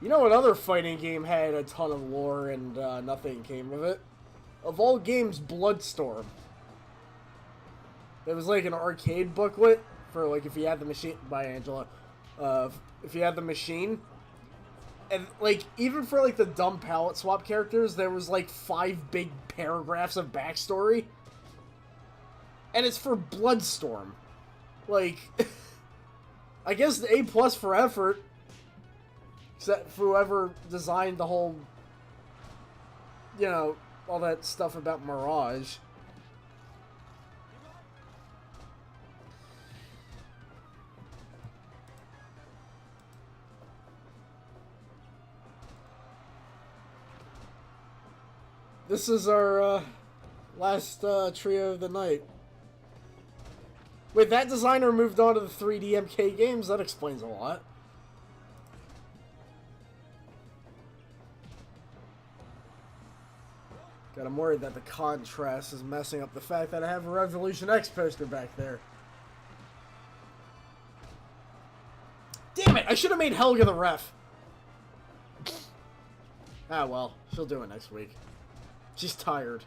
You know what other fighting game had a ton of lore and nothing came of it? Of all games, Bloodstorm. There was like an arcade booklet for like if you had the machine by Angela. If you had the machine. And like even for like the dumb palette swap characters, there was like 5 big paragraphs of backstory. And it's for Bloodstorm. Like I guess the A+ for effort. Except for whoever designed the whole, you know, all that stuff about Mirage. This is our last trio of the night. Wait, that designer moved on to the 3D MK games? That explains a lot. God, I'm worried that the contrast is messing up the fact that I have a Revolution X poster back there. Damn it! I should have made Helga the ref. Ah, well. She'll do it next week. She's tired.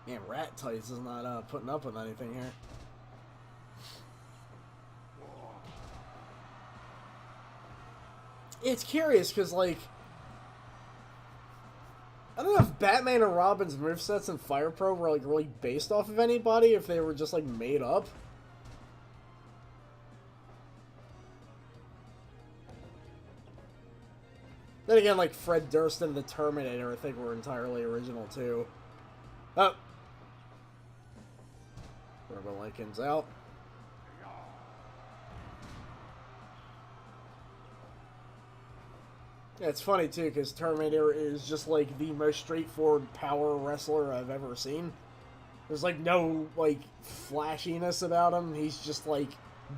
Man, Rat Tights is not putting up with anything here. It's curious because, like, I don't know if Batman and Robin's movesets in Fire Pro were like really based off of anybody, if they were just like made up. Then again, like Fred Durst and the Terminator, I think were entirely original too. Oh. Robo Lincoln's out. Yeah, it's funny too, because Terminator is just like the most straightforward power wrestler I've ever seen. There's like no like flashiness about him. He's just like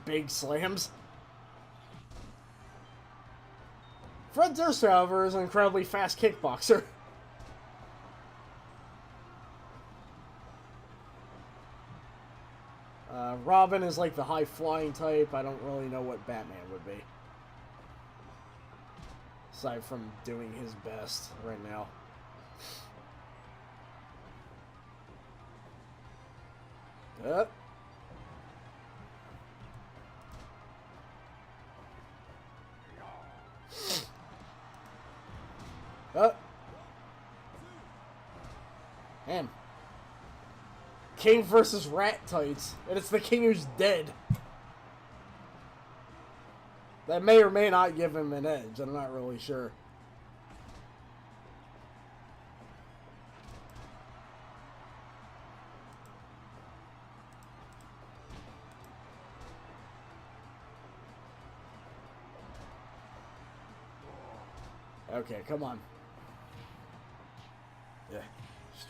big slams. Fred Durst, however, is an incredibly fast kickboxer. Robin is like the high-flying type. I don't really know what Batman would be. Aside from doing his best right now. Up. Up. Man. King versus Rat Tights, and it's the King who's dead. That may or may not give him an edge, I'm not really sure. Okay, come on. Yeah.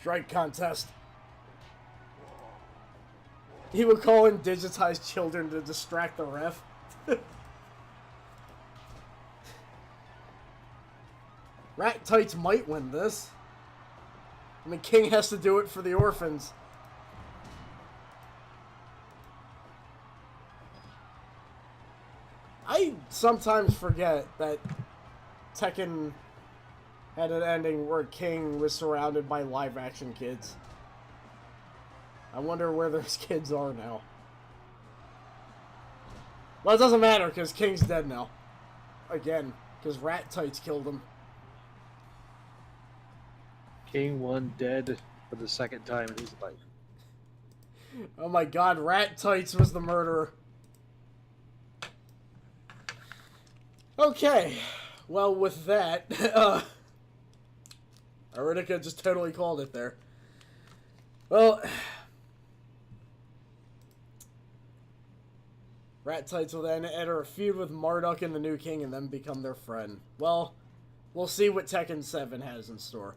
Strike contest. He would call in digitized children to distract the ref. Rat Tights might win this. I mean, King has to do it for the orphans. sometimes forget that Tekken had an ending where King was surrounded by live-action kids. I wonder where those kids are now. Well, it doesn't matter, because King's dead now. Again, because Rat Tights killed him. King 1 dead for the second time in his life. Oh my god, Rat Tights was the murderer. Okay, well, with that, Aritica just totally called it there. Well, Rat Tights will then enter a feud with Marduk and the New King and then become their friend. Well, we'll see what Tekken 7 has in store.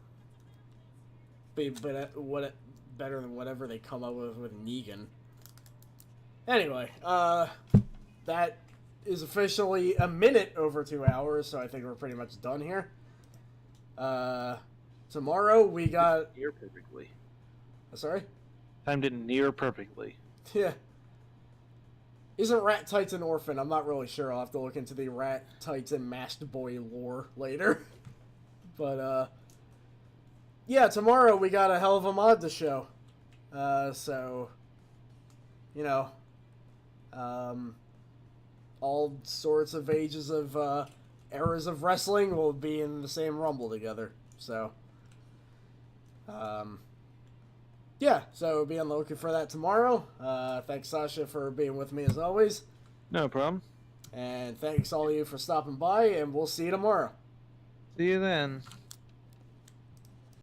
But what better than whatever they come up with Negan. Anyway, that is officially a minute over 2 hours, so I think we're pretty much done here. Tomorrow we got... Near perfectly. Sorry? Timed it near perfectly. Yeah. Isn't Rat Tights an orphan? I'm not really sure. I'll have to look into the Rat Tights and Masked Boy lore later. But, yeah, tomorrow we got a hell of a mod to show. So, you know, all sorts of ages of, eras of wrestling will be in the same Rumble together. So, yeah, so be on the lookout for that tomorrow. Thanks, Sasha, for being with me as always. No problem. And thanks all of you for stopping by, and we'll see you tomorrow. See you then.